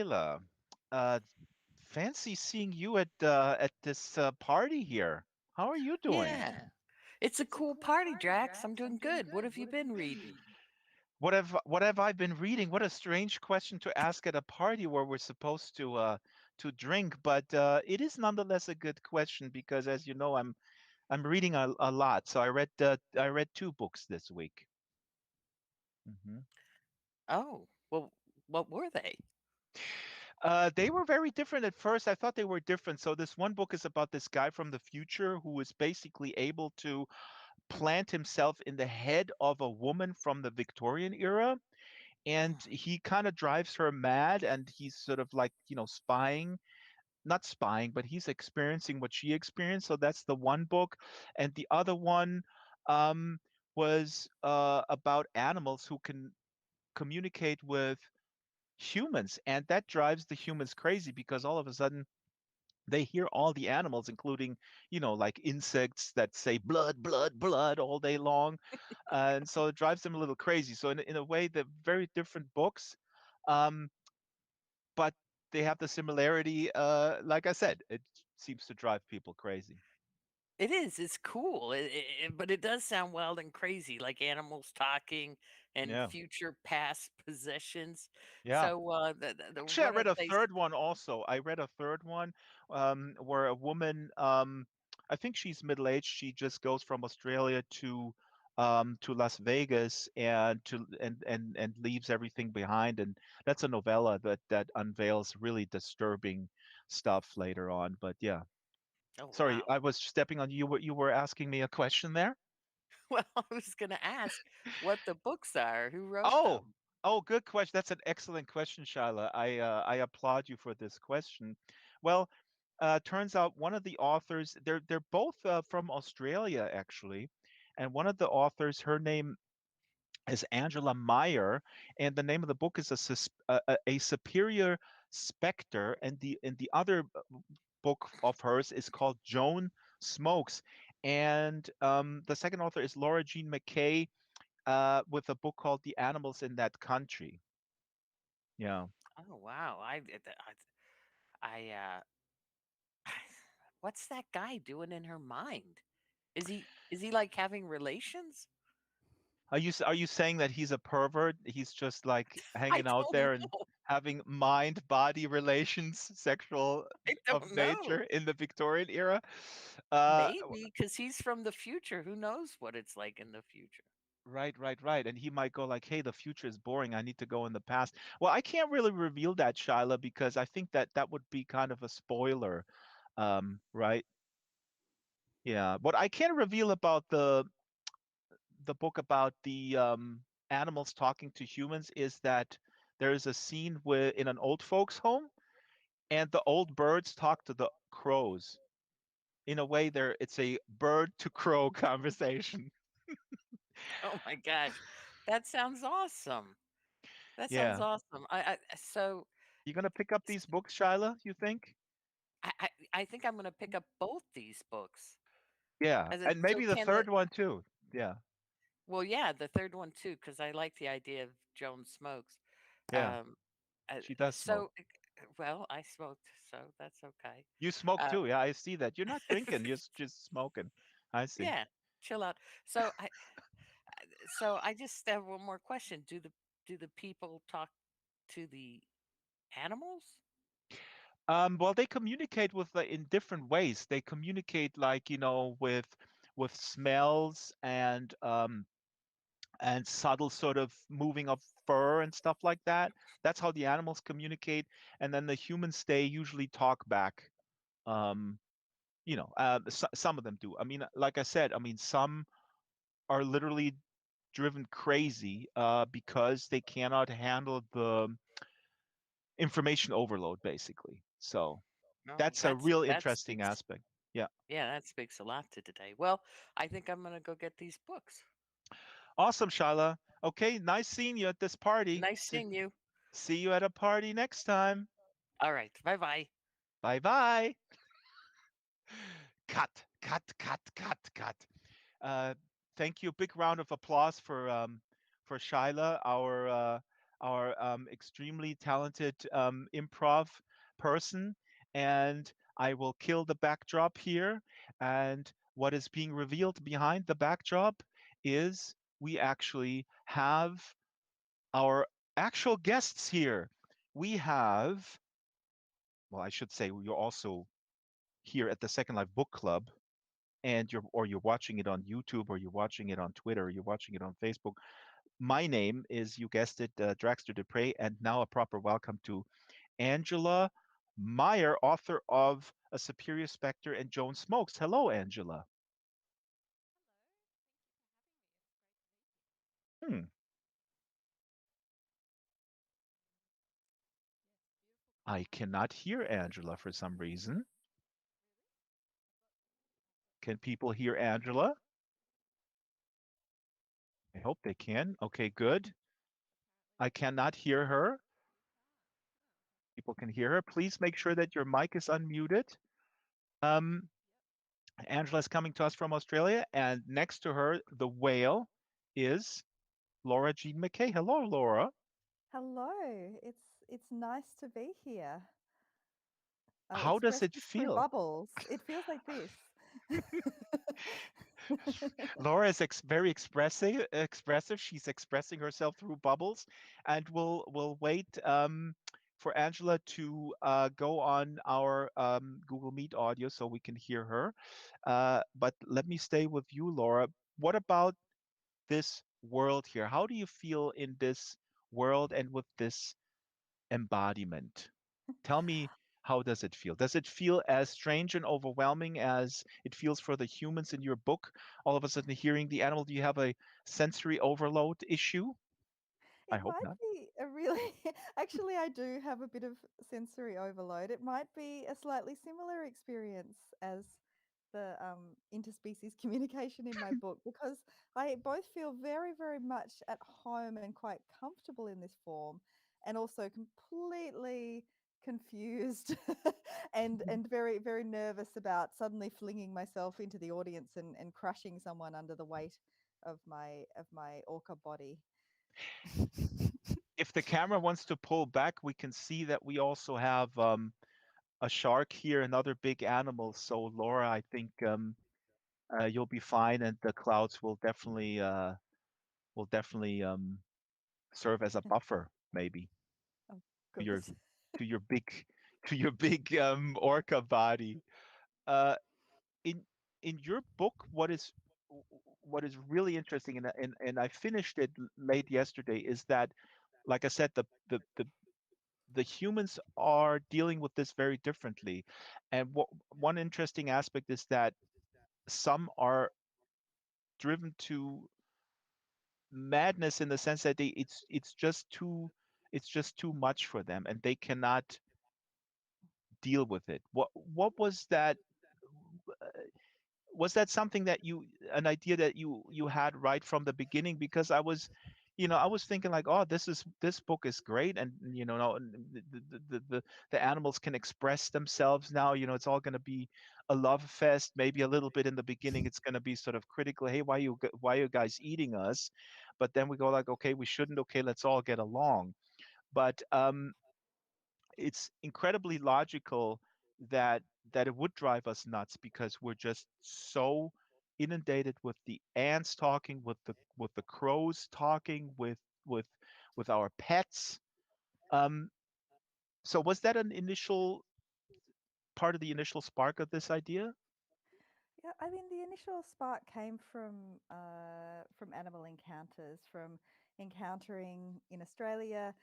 Shayla. Uh, Fancy seeing you at this party here. How are you doing? Yeah. It's a cool party, Drax. I'm doing good. What have you been reading? What have I been reading? What a strange question to ask at a party where we're supposed to drink, but it is nonetheless a good question because, as you know, I'm reading a lot. So I read two books this week. hmm Oh, well, what were they? They were very different at first. I thought they were different. So this one book is about this guy from the future who is basically able to plant himself in the head of a woman from the Victorian era, and he kind of drives her mad, and he's sort of like, spying, not spying, but he's experiencing what she experienced. So that's the one book. And the other one um, was about animals who can communicate with humans, and that drives the humans crazy because all of a sudden they hear all the animals, including, like insects that say blood, blood, blood all day long. And so it drives them a little crazy. So in a way, they're very different books, um, but they have the similarity. Like I said, it seems to drive people crazy. It is. It's cool. But it does sound wild and crazy, like animals talking and Yeah. future past possessions. Yeah. So, the Actually, I one read of a they. third one also. I read a third one where a woman, I think she's middle-aged. She just goes from Australia to Las Vegas and leaves everything behind. And that's a novella that unveils really disturbing stuff later on. But yeah, Oh, sorry, wow. I was stepping on you. You were asking me a question there. Well, I was going to ask what the books are, who wrote Oh, them. oh, good question. That's an excellent question, Shyla. I applaud you for this question. Well, turns out one of the authors, they're both from Australia actually, and one of the authors, her name is Angela Meyer, and the name of the book is a superior specter, and the other book of hers is called Joan Smokes, and the second author is Laura Jean McKay, with a book called The Animals in That Country. Yeah. Oh, wow. What's that guy doing in her mind? Is he like having relations? Are you saying that he's a pervert? He's just like I hanging out don't there and know. having mind-body relations, sexual I of don't know. nature in the Victorian era? Uh, Maybe because he's from the future. Who knows what it's like in the future? right, right, right. And he might go like, "Hey, the future is boring. I need to go in the past." Well, I can't really reveal that, Shyla, because I think that that would be kind of a spoiler, right? Yeah. What I can reveal about the book about the animals talking to humans is that there is a scene where in an old folks home, and the old birds talk to the crows. In a way, there it's a bird to crow conversation. Oh my gosh, that sounds awesome. That sounds Yeah. awesome. You gonna pick up these books, Shyla, you think? I think I'm going to pick up both these books. Yeah. As it, And so maybe the can the third one too. Yeah. well, yeah, the third one too, because I like the idea of Joan Smokes. Yeah. Um, She does smoke. well, I smoked, so that's okay. You smoke Uh, too. Yeah, I see that. You're not drinking, you're just smoking. I see. yeah, chill out. So I just have one more question. Do the people talk to the animals? Well, they communicate with in different ways. They communicate like, with smells and subtle sort of moving of fur and stuff like that. That's how the animals communicate. And then the humans, they usually talk back. Um, some of them do. I mean, like I said, I mean, some are literally driven crazy because they cannot handle the information overload, basically. So No, that's a that's real that interesting speaks. aspect. Yeah. Yeah, that speaks a lot to today. Well, I think I'm gonna go get these books. Awesome, Shala. Okay, nice seeing you at this party. Nice seeing you. See you at a party next time. All right, bye bye. Bye bye. Cut, cut, cut, cut, cut. Uh, Thank you. Big round of applause for Shyla, our extremely talented improv person, and I will kill the backdrop here. And what is being revealed behind the backdrop is we actually have our actual guests here. We have, well, I should say, you're also here at the Second Life Book Club, and you're watching it on YouTube, or you're watching it on Twitter, or you're watching it on Facebook. My name is, you guessed it, Draxtor Dupre, and now a proper welcome to Angela Meyer, author of A Superior Spectre and Joan Smokes. Hello, Angela. Hmm. I cannot hear Angela for some reason. Can people hear Angela? I hope they can. Okay, good. I cannot hear her. People can hear her. Please make sure that your mic is unmuted. Um, Angela is coming to us from Australia, and next to her, the whale, is Laura Jean McKay. Hello, Laura. Hello, it's nice to be here. I'll How does express it this through feel? bubbles. It feels like this. Laura is very expressive. Expressive. She's expressing herself through bubbles, and we'll wait for Angela to go on our Google Meet audio so we can hear her. But let me stay with you, Laura. What about this world here? How do you feel in this world and with this embodiment? Tell me, how does it feel? Does it feel as strange and overwhelming as it feels for the humans in your book? All of a sudden hearing the animal, do you have a sensory overload issue? I It hope might not. be a really, actually, I do have a bit of sensory overload. It might be a slightly similar experience as the interspecies communication in my book, because I both feel very, very much at home and quite comfortable in this form, and also completely confused and very, very nervous about suddenly flinging myself into the audience and crushing someone under the weight of my orca body. If the camera wants to pull back, we can see that we also have a shark here, another big animal. So Laura, I think you'll be fine, and the clouds will definitely serve as a buffer, maybe Oh, to your goodness. to your big to your big orca body. Uh, in in your book, what is really interesting, and I finished it late yesterday, is that, like I said, the humans are dealing with this very differently, and one interesting aspect is that some are driven to madness in the sense that it's just too much for them, and they cannot deal with it. What was that something that you an idea that you had right from the beginning? Because I was thinking like, oh, this book is great, and no, the animals can express themselves now. It's all going to be a love fest. Maybe a little bit in the beginning it's going to be sort of critical. Hey, why are you guys eating us? But then we go like, okay, we shouldn't. Okay, let's all get along. But it's incredibly logical that it would drive us nuts, because we're just so inundated with the ants talking, with the crows talking, with with our pets. um so was that an initial part of the initial spark of this idea? Yeah, I mean, the initial spark came from animal encounters, from encountering in Australia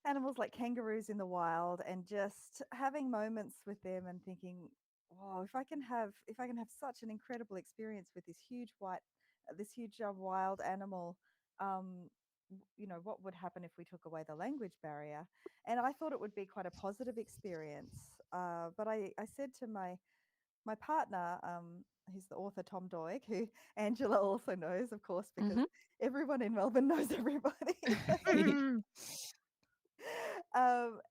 animals like kangaroos in the wild, and just having moments with them and thinking, "Wow, if I can have such an incredible experience with this huge wild animal, what would happen if we took away the language barrier?" And I thought it would be quite a positive experience. But I said to my partner, he's the author Tom Doig, who Angela also knows, of course, because Mhm. everyone in Melbourne knows everybody.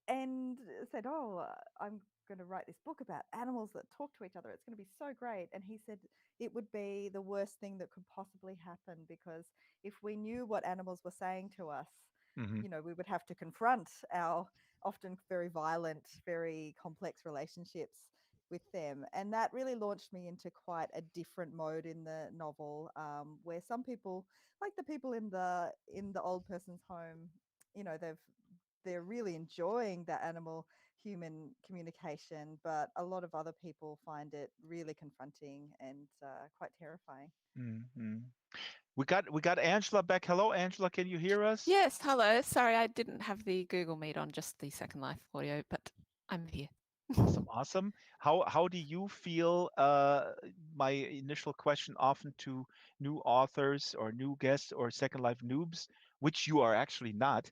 And said, "Oh, I'm going to write this book about animals that talk to each other. It's going to be so great." And he said it would be the worst thing that could possibly happen, because if we knew what animals were saying to us, Hmm. we would have to confront our often very violent, very complex relationships with them. And that really launched me into quite a different mode in the novel, where some people, like the people in the old person's home, they're really enjoying that animal human communication, but a lot of other people find it really confronting and quite terrifying. Hmm. We got Angela back. Hello, Angela. Can you hear us? Yes, hello. Sorry, I didn't have the Google Meet on, just the Second Life audio, but I'm here. Awesome, awesome. How do you feel? My initial question often to new authors or new guests or Second Life noobs, which you are actually not.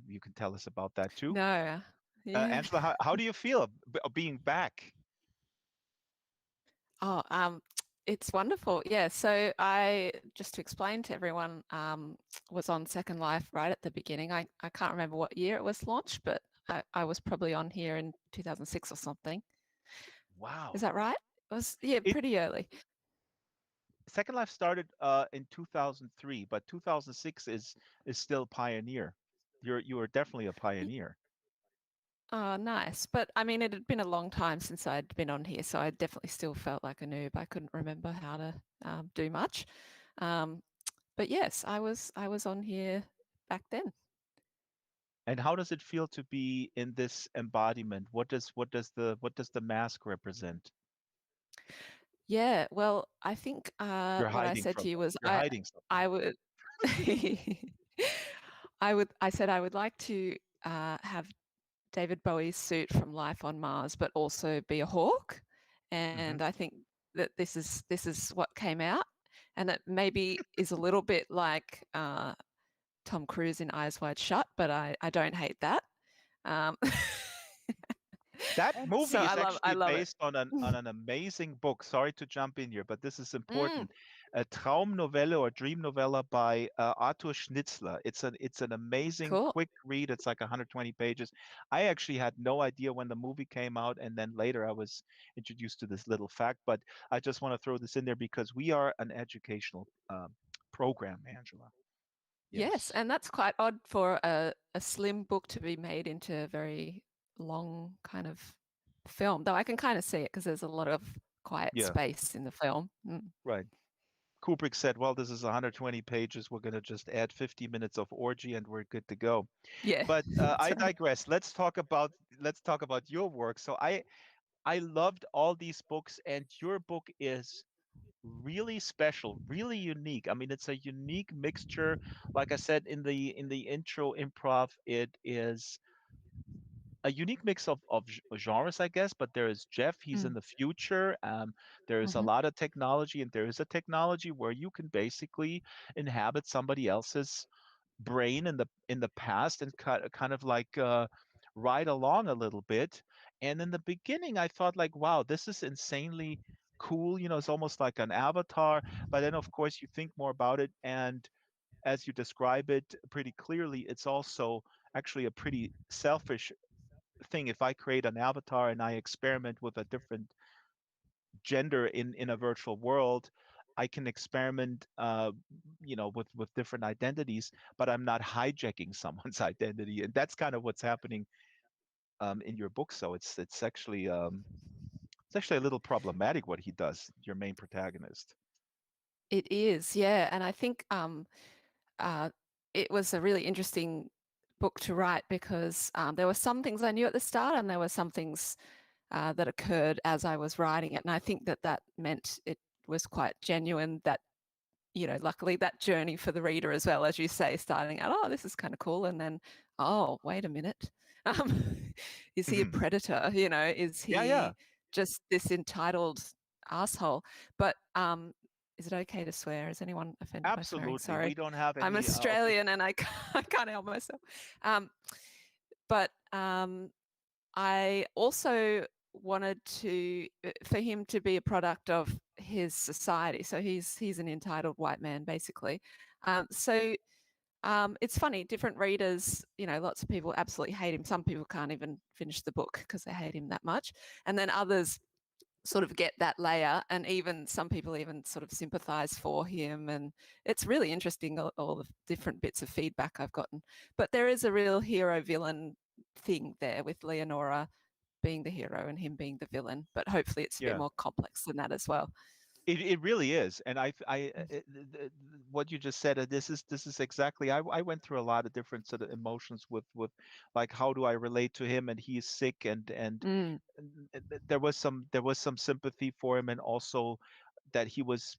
You can tell us about that too. No, yeah. Angela, how do you feel being back? Oh, it's wonderful. Yeah. So I just to explain to everyone, was on Second Life right at the beginning. I can't remember what year it was launched, but I was probably on here in 2006 or something. Is Wow. that right? It was, yeah, It pretty early. Second Life started in 2003, but 2006 is still pioneer. You are definitely a Y- pioneer. Oh, nice. But I mean, it had been a long time since I'd been on here, so I definitely still felt like a noob. I couldn't remember how to do much. Um, but yes, I was on here back then. And how does it feel to be in this embodiment? What does the mask represent? Yeah, well, I think You're what I hiding said from to you us. was You're hiding something. I would I said I would like to have David Bowie's suit from Life on Mars, but also be a hawk. Hmm. And I think that this is what came out, and it maybe is a little bit like Tom Cruise in Eyes Wide Shut, but I don't hate that. Um, That And so movie is I actually love it. based on an amazing book. Sorry to jump in here, but this is Mm, important. A Traumnovelle or dream novella by Arthur Schnitzler. It's an amazing cool. quick read. It's like 120 pages. I actually had no idea when the movie came out, and then later I was introduced to this little fact. But I just want to throw this in there because we are an educational program, Angela. Yes, Yes. and that's quite odd for a slim book to be made into a very long kind of film, though I can kind of see it because there's a lot of quiet Yeah. space in the film. Mm. Right. Kubrick said, "Well, this is 120 pages. We're going to just add 50 minutes of orgy, and we're good to go." Yeah, But that's I right. digress. Let's talk about your work. So I loved all these books, and your book is really special, really unique. I mean, it's a unique mixture. Like I said in the intro improv, it is a unique mix of genres, I guess. But there is Jeff; he's Mm. in the future. There is a Hmm. lot of technology, and there is a technology where you can basically inhabit somebody else's brain in the past and kind of like ride along a little bit. And in the beginning, I thought like, wow, this is insanely cool. It's almost like an avatar. But then, of course, you think more about it, and as you describe it pretty clearly, it's also actually a pretty selfish thing. If I create an avatar and I experiment with a different gender in a virtual world, I can experiment with different identities, but I'm not hijacking someone's identity. And that's kind of what's happening in your book. So it's actually a little problematic what he does, your main protagonist. It is, yeah, and I think uh, it was a really interesting book to write because there were some things I knew at the start, and there were some things that occurred as I was writing it, and I think that meant it was quite genuine. That luckily that journey for the reader as well, as you say, starting out, oh, this is kind of cool, and then, oh, wait a minute, um, is he a Hmm. predator? Is Yeah, yeah, he just this entitled asshole? But is it okay to swear? Is anyone offended by swearing? absolutely. We Sorry, don't have I'm any Australian and I can't, I can't help myself. But I also wanted for him to be a product of his society. So he's an entitled white man, basically. It's funny, different readers, lots of people absolutely hate him. Some people can't even finish the book because they hate him that much. And then others sort of get that layer, and even some people even sort of sympathize for him, and it's really interesting, all the different bits of feedback I've gotten. But there is a real hero villain thing there, with Leonora being the hero and him being the villain, but hopefully it's a bit more complex than that as well. It really is, and what you just said, this is exactly. I went through a lot of different sort of emotions with like, how do I relate to him, and he's sick, and there was some sympathy for him, and also that he was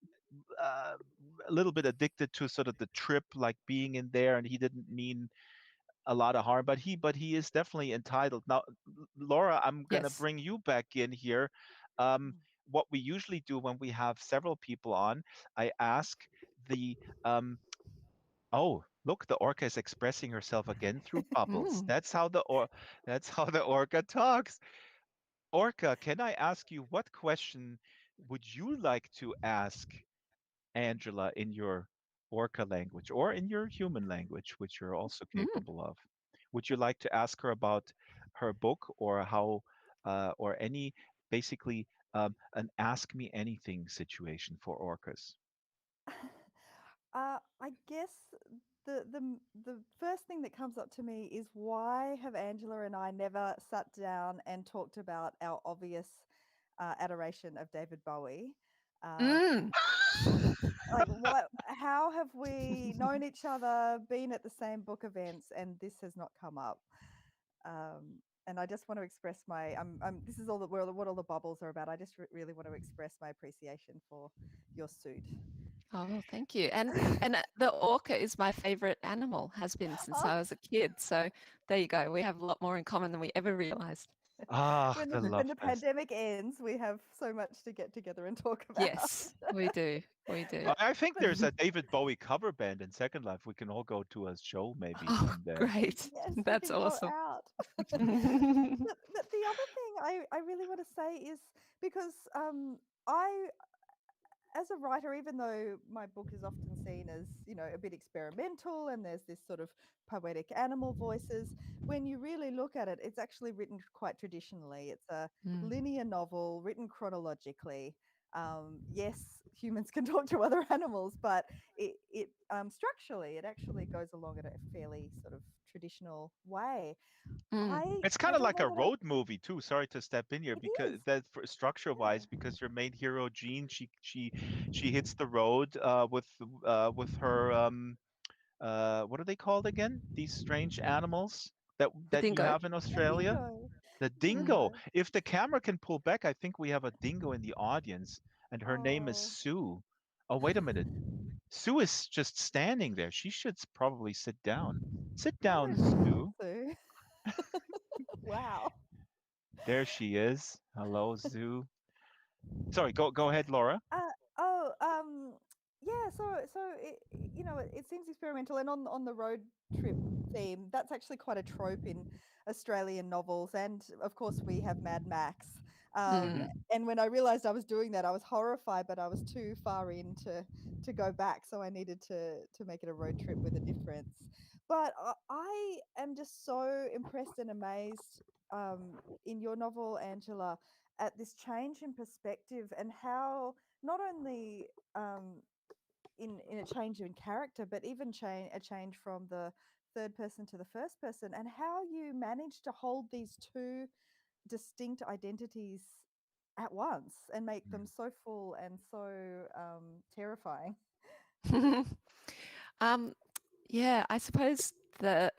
a little bit addicted to sort of the trip, like being in there, and he didn't mean a lot of harm, but he is definitely entitled. Now, Laura, I'm gonna bring you back in here. What we usually do when we have several people on, I ask the oh, look, the orca is expressing herself again through bubbles. That's how the orca talks. Orca, can I ask you, what question would you like to ask Angela in your orca language, or in your human language, which you're also capable of? Would you like to ask her about her book, or how, or any, basically, an ask me anything situation for orcas? I guess the first thing that comes up to me is, why have Angela and I never sat down and talked about our obvious adoration of David Bowie? Like, how have we known each other, been at the same book events, and this has not come up? And I just want to express my this is all what all the bubbles are about. I just really want to express my appreciation for your suit. Oh, thank you. And the orca is my favorite animal, has been since I was a kid. So there you go. We have a lot more in common than we ever realized. When the pandemic ends, we have so much to get together and talk about. Yes, we do. We do. I think there's a David Bowie cover band in Second Life. We can all go to a show, maybe. Oh, great. Yes, that's awesome. But the other thing I really want to say is, because as a writer, even though my book is often seen as, a bit experimental, and there's this sort of poetic animal voices, when you really look at it, it's actually written quite traditionally. It's a linear novel written chronologically. Yes, humans can talk to other animals, but it structurally, it actually goes along in a fairly sort of traditional way. It's kind of like a road movie too. Sorry to step in here, because that, for structure wise, because your main hero Jean, she hits the road with her what are they called again? These strange animals that you have in Australia. The dingo. If the camera can pull back, I think we have a dingo in the audience, and her name is Sue. Oh, wait a minute. Sue is just standing there. She should probably sit down. Sit down, Sue. Wow. There she is. Hello, Sue. Sorry, go ahead, Laura. Yeah, so it seems experimental, and on the road trip theme, that's actually quite a trope in Australian novels, and of course we have Mad Max. And when I realized I was doing that, I was horrified, but I was too far in to go back, so I needed to make it a road trip with a difference. But I am just so impressed and amazed in your novel, Angela, at this change in perspective, and how not only in a change in character, but even a change from the third person to the first person, and how you manage to hold these two distinct identities at once and make them so full and so terrifying. Yeah, I suppose the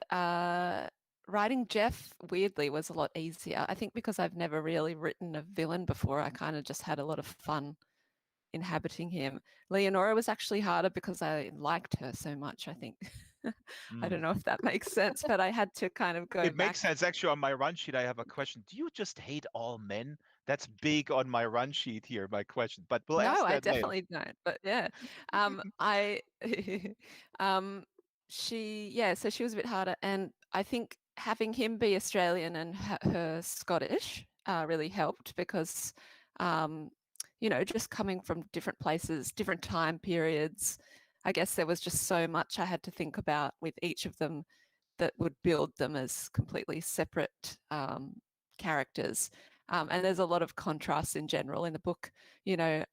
writing Jeff, weirdly, was a lot easier. I think because I've never really written a villain before, I kind of just had a lot of fun inhabiting him. Leonora was actually harder because I liked her so much, I think. I don't know if that makes sense, but I had to kind of go back. It makes sense. Actually, on my run sheet, I have a question. Do you just hate all men? That's big on my run sheet here, my question. But we'll ask that I later. definitely don't. But yeah, so she was a bit harder. And I think having him be Australian and her Scottish really helped, because just coming from different places, different time periods, I guess there was just so much I had to think about with each of them that would build them as completely separate characters. And there's a lot of contrast in general in the book, you know,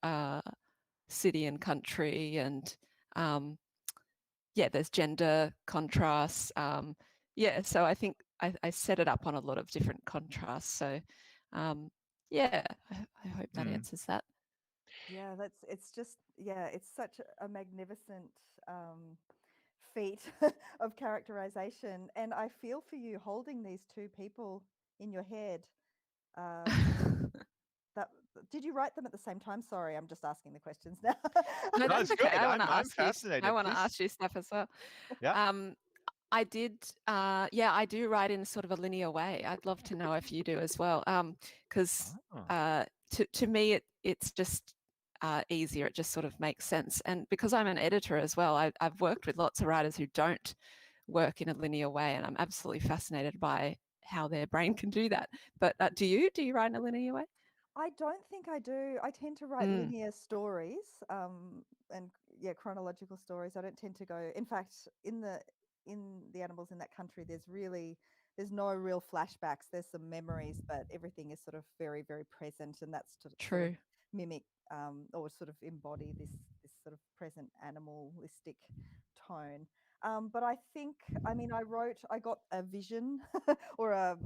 city and country, and yeah, there's gender contrasts. Yeah, so I think I set it up on a lot of different contrasts. So yeah, I hope that Mm. answers that. Yeah, it's just, yeah, it's such a magnificent feat of characterization. And I feel for you holding these two people in your head. That did you write them at the same time? Sorry, I'm just asking the questions now. No, No, that's it's okay. good. I want to I'm ask you. I fascinated. want to Please. ask you stuff as well. Yeah. I did. Yeah, I do write in sort of a linear way. I'd love to know if you do as well. Because Oh. to me, it's just easier. It just sort of makes sense. And because I'm an editor as well, I've worked with lots of writers who don't work in a linear way, and I'm absolutely fascinated by how their brain can do that. But do you? Do you write in a linear way? I don't think I do. I tend to write Mm, linear stories, and yeah, chronological stories. I don't tend to go. In fact, in the animals in that country, there's no real flashbacks. There's some memories, but everything is sort of very, very present, and that's to sort of true. mimic or sort of embody this sort of present animalistic tone. But I think, I mean, I got a vision or a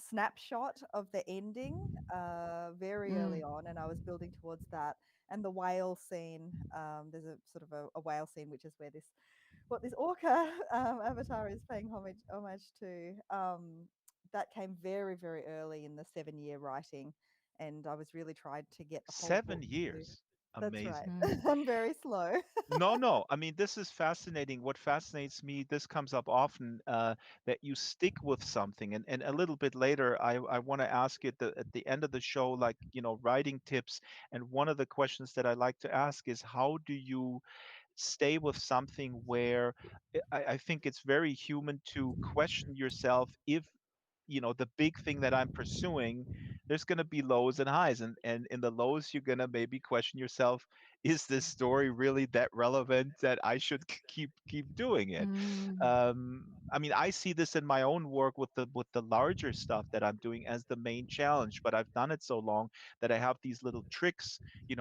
snapshot of the ending very early Mm, on, and I was building towards that. And the whale scene, there's a sort of a whale scene, which is where this orca avatar is paying homage to. That came very, very early in the 7-year writing, and I was really trying to get the whole book Seven to. years. That's right. Amazing. mm, I'm very slow. No, no. I mean, this is fascinating. What fascinates me, this comes up often, that you stick with something. And a little bit later, I want to ask you at the end of the show, like, writing tips. And one of the questions that I like to ask is, how do you stay with something where I think it's very human to question yourself if the big thing that I'm pursuing, there's going to be lows and highs, and in the lows you're going to maybe question yourself, is this story really that relevant that I should keep doing it? mm. I mean, I see this in my own work with the larger stuff that I'm doing as the main challenge, but I've done it so long that I have these little tricks,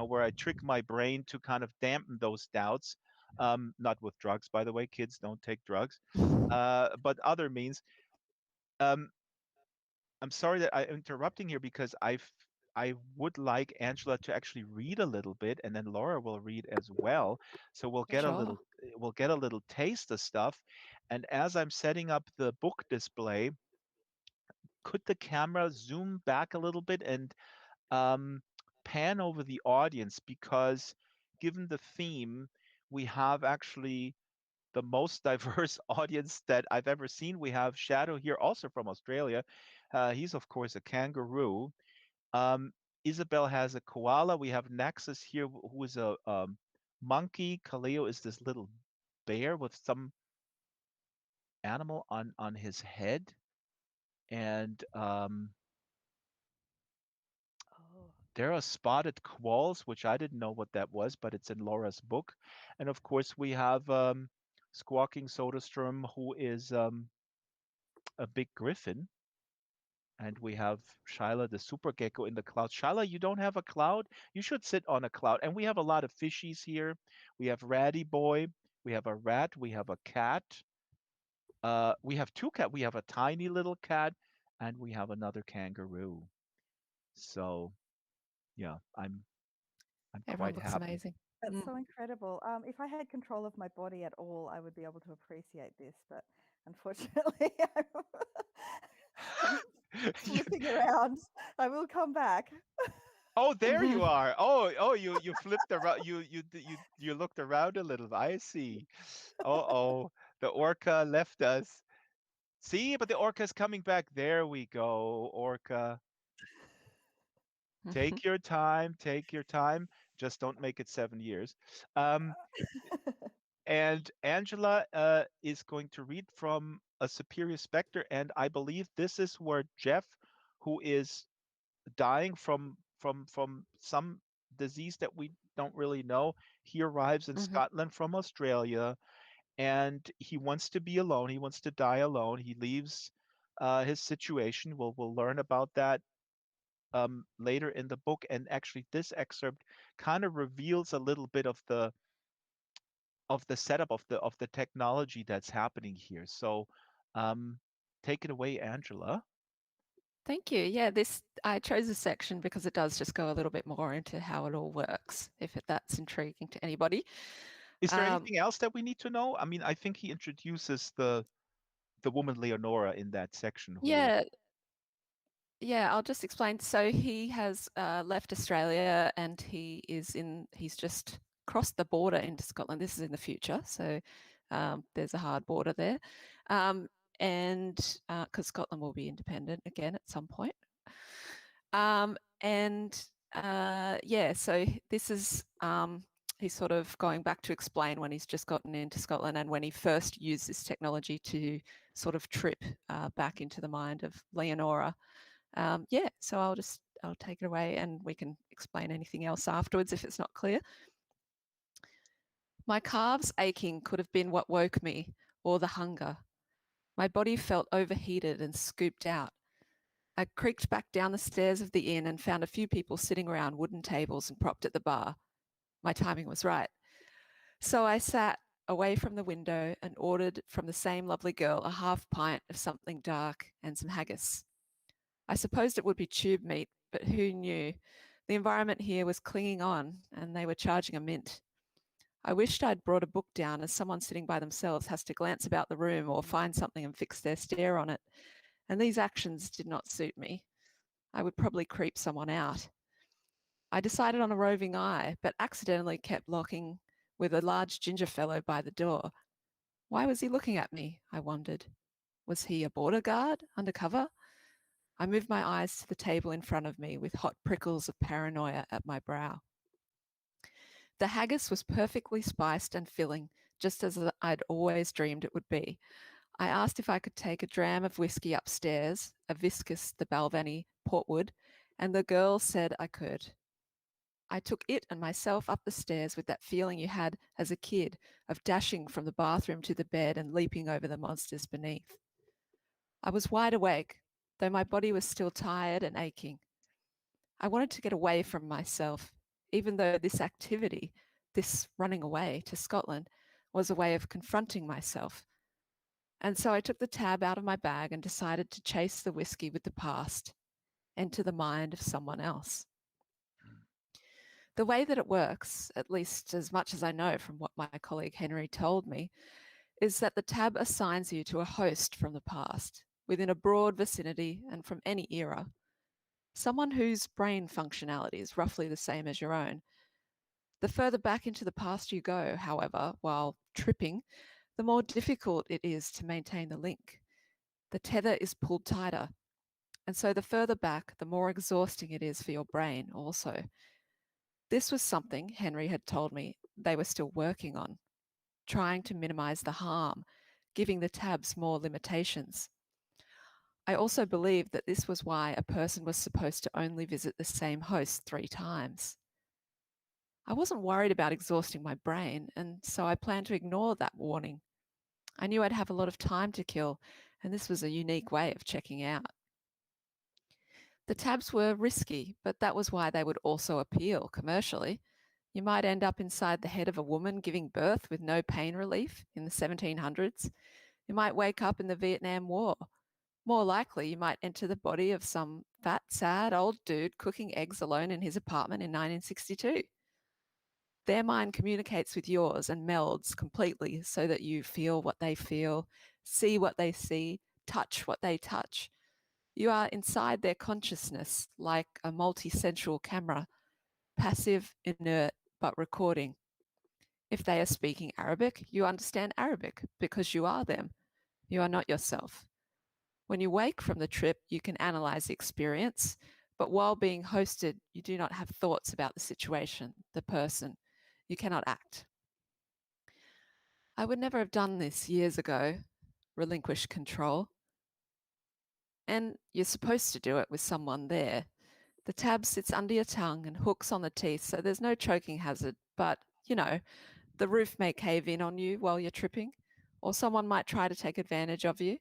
where I trick my brain to kind of dampen those doubts. Not with drugs, by the way. Kids don't take drugs, but other means. Um, I'm sorry that I'm interrupting here because I would like Angela to actually read a little bit, and then Laura will read as well. So Sure. we'll get a little taste of stuff. And as I'm setting up the book display, could the camera zoom back a little bit and um, pan over the audience, because given the theme, we have actually the most diverse audience that I've ever seen. We have Shadow here, also from Australia. He's, of course, a kangaroo. Um, Isabel has a koala. We have Nexus here, who is a monkey. Kaleo is this little bear with some animal on his head. And Oh. there are spotted quolls, which I didn't know what that was, but it's in Laura's book. And of course, we have Squawking Soderstrom, who is a big griffin. And we have Shyla, the super gecko in the cloud. Shyla, you don't have a cloud? You should sit on a cloud. And we have a lot of fishies here. We have Ratty Boy. We have a rat. We have a cat. We have two cat. We have a tiny little cat, and we have another kangaroo. So yeah, I'm Everyone quite looks happy. amazing. That's Mm. so incredible. If I had control of my body at all, I would be able to appreciate this, but unfortunately, I'm You- flipping around. I will come back. oh, there Mhm. you are. Oh, you flipped around. You looked around a little. I see. Oh, the orca left us. See, but the orca's coming back. There we go, orca. Mhm. Take your time. Take your time. Just don't make it 7 years. Um, and Angela is going to read from A Superior Spectre, and I believe this is where Jeff, who is dying from some disease that we don't really know, he arrives in Mhm. Scotland from Australia, and he wants to be alone. He wants to die alone. He leaves his situation. We'll learn about that later in the book, and actually this excerpt kind of reveals a little bit of the setup of the technology that's happening here. So take it away, Angela. Thank you. Yeah, I chose this section because it does just go a little bit more into how it all works, if that's intriguing to anybody. Is there anything else that we need to know? I mean, I think he introduces the woman Leonora in that section. Yeah, I'll just explain. So he has left Australia and he's just crossed the border into Scotland. This is in the future, so there's a hard border there. And because Scotland will be independent again at some point. So this is he's sort of going back to explain when he's just gotten into Scotland and when he first used this technology to sort of trip back into the mind of Leonora. So I'll take it away and we can explain anything else afterwards if it's not clear. My calves aching could have been what woke me, or the hunger. My body felt overheated and scooped out. I creaked back down the stairs of the inn and found a few people sitting around wooden tables and propped at the bar. My timing was right. So I sat away from the window and ordered from the same lovely girl a half pint of something dark and some haggis. I supposed it would be tube meat, but who knew? The environment here was clinging on and they were charging a mint. I wished I'd brought a book down, as someone sitting by themselves has to glance about the room or find something and fix their stare on it. And these actions did not suit me. I would probably creep someone out. I decided on a roving eye, but accidentally kept locking with a large ginger fellow by the door. Why was he looking at me? I wondered. Was he a border guard undercover? I moved my eyes to the table in front of me with hot prickles of paranoia at my brow. The haggis was perfectly spiced and filling, just as I'd always dreamed it would be. I asked if I could take a dram of whiskey upstairs, a viscous, the Balvenie Portwood, and the girl said I could. I took it and myself up the stairs with that feeling you had as a kid of dashing from the bathroom to the bed and leaping over the monsters beneath. I was wide awake, though my body was still tired and aching. I wanted to get away from myself, even though this activity, this running away to Scotland, was a way of confronting myself. And so I took the tab out of my bag and decided to chase the whiskey with the past, enter the mind of someone else. The way that it works, at least as much as I know from what my colleague Henry told me, is that the tab assigns you to a host from the past, within a broad vicinity and from any era. Someone whose brain functionality is roughly the same as your own. The further back into the past you go, however, while tripping, the more difficult it is to maintain the link. The tether is pulled tighter. And so the further back, the more exhausting it is for your brain also. This was something Henry had told me they were still working on, trying to minimize the harm, giving the tabs more limitations. I also believed that this was why a person was supposed to only visit the same host 3 times. I wasn't worried about exhausting my brain, and so I planned to ignore that warning. I knew I'd have a lot of time to kill, and this was a unique way of checking out. The tabs were risky, but that was why they would also appeal commercially. You might end up inside the head of a woman giving birth with no pain relief in the 1700s. You might wake up in the Vietnam War. More likely, you might enter the body of some fat, sad old dude cooking eggs alone in his apartment in 1962. Their mind communicates with yours and melds completely so that you feel what they feel, see what they see, touch what they touch. You are inside their consciousness like a multi-sensual camera, passive, inert, but recording. If they are speaking Arabic, you understand Arabic because you are them. You are not yourself. When you wake from the trip, you can analyze the experience, but while being hosted, you do not have thoughts about the situation, the person. You cannot act. I would never have done this years ago, relinquish control. And you're supposed to do it with someone there. The tab sits under your tongue and hooks on the teeth, so there's no choking hazard, but, the roof may cave in on you while you're tripping, or someone might try to take advantage of you.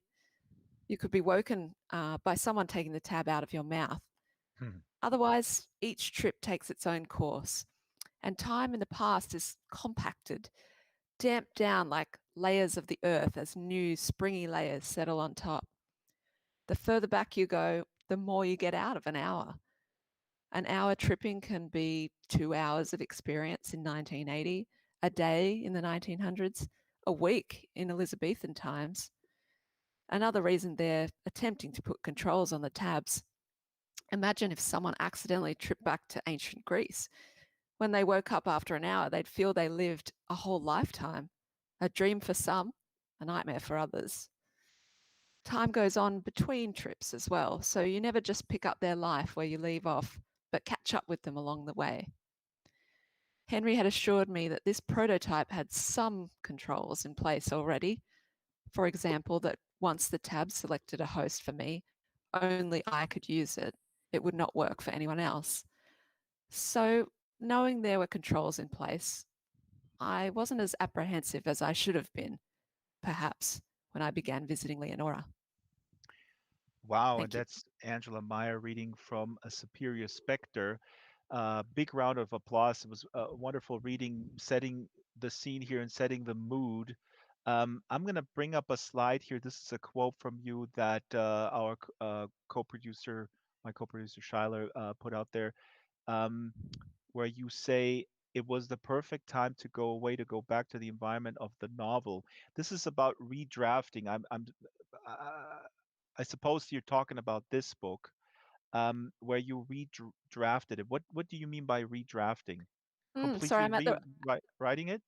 You could be woken by someone taking the tab out of your mouth. Otherwise, each trip takes its own course, and time in the past is compacted, damped down like layers of the earth as new springy layers settle on top. The further back you go, the more you get out of an hour. An hour tripping can be 2 hours of experience in 1980, a day in the 1900s, a week in Elizabethan times. Another reason they're attempting to put controls on the tabs. Imagine if someone accidentally tripped back to ancient Greece. When they woke up after an hour, they'd feel they lived a whole lifetime, a dream for some, a nightmare for others. Time goes on between trips as well, so you never just pick up their life where you leave off, but catch up with them along the way. Henry had assured me that this prototype had some controls in place already. For example, that once the tab selected a host for me, only I could use it. It would not work for anyone else. So, knowing there were controls in place, I wasn't as apprehensive as I should have been, perhaps, when I began visiting Leonora. Wow, and Thank you. that's Angela Meyer reading from A Superior Spectre. Big round of applause. It was a wonderful reading, setting the scene here and setting the mood. I'm going to bring up a slide here. This is a quote from you that our co-producer, my co-producer Schuyler, put out there, um, where you say it was the perfect time to go away, to go back to the environment of the novel. This is about redrafting. Uh, I suppose you're talking about this book, where you redrafted it. What do you mean by redrafting? Sorry, Completely rewriting it?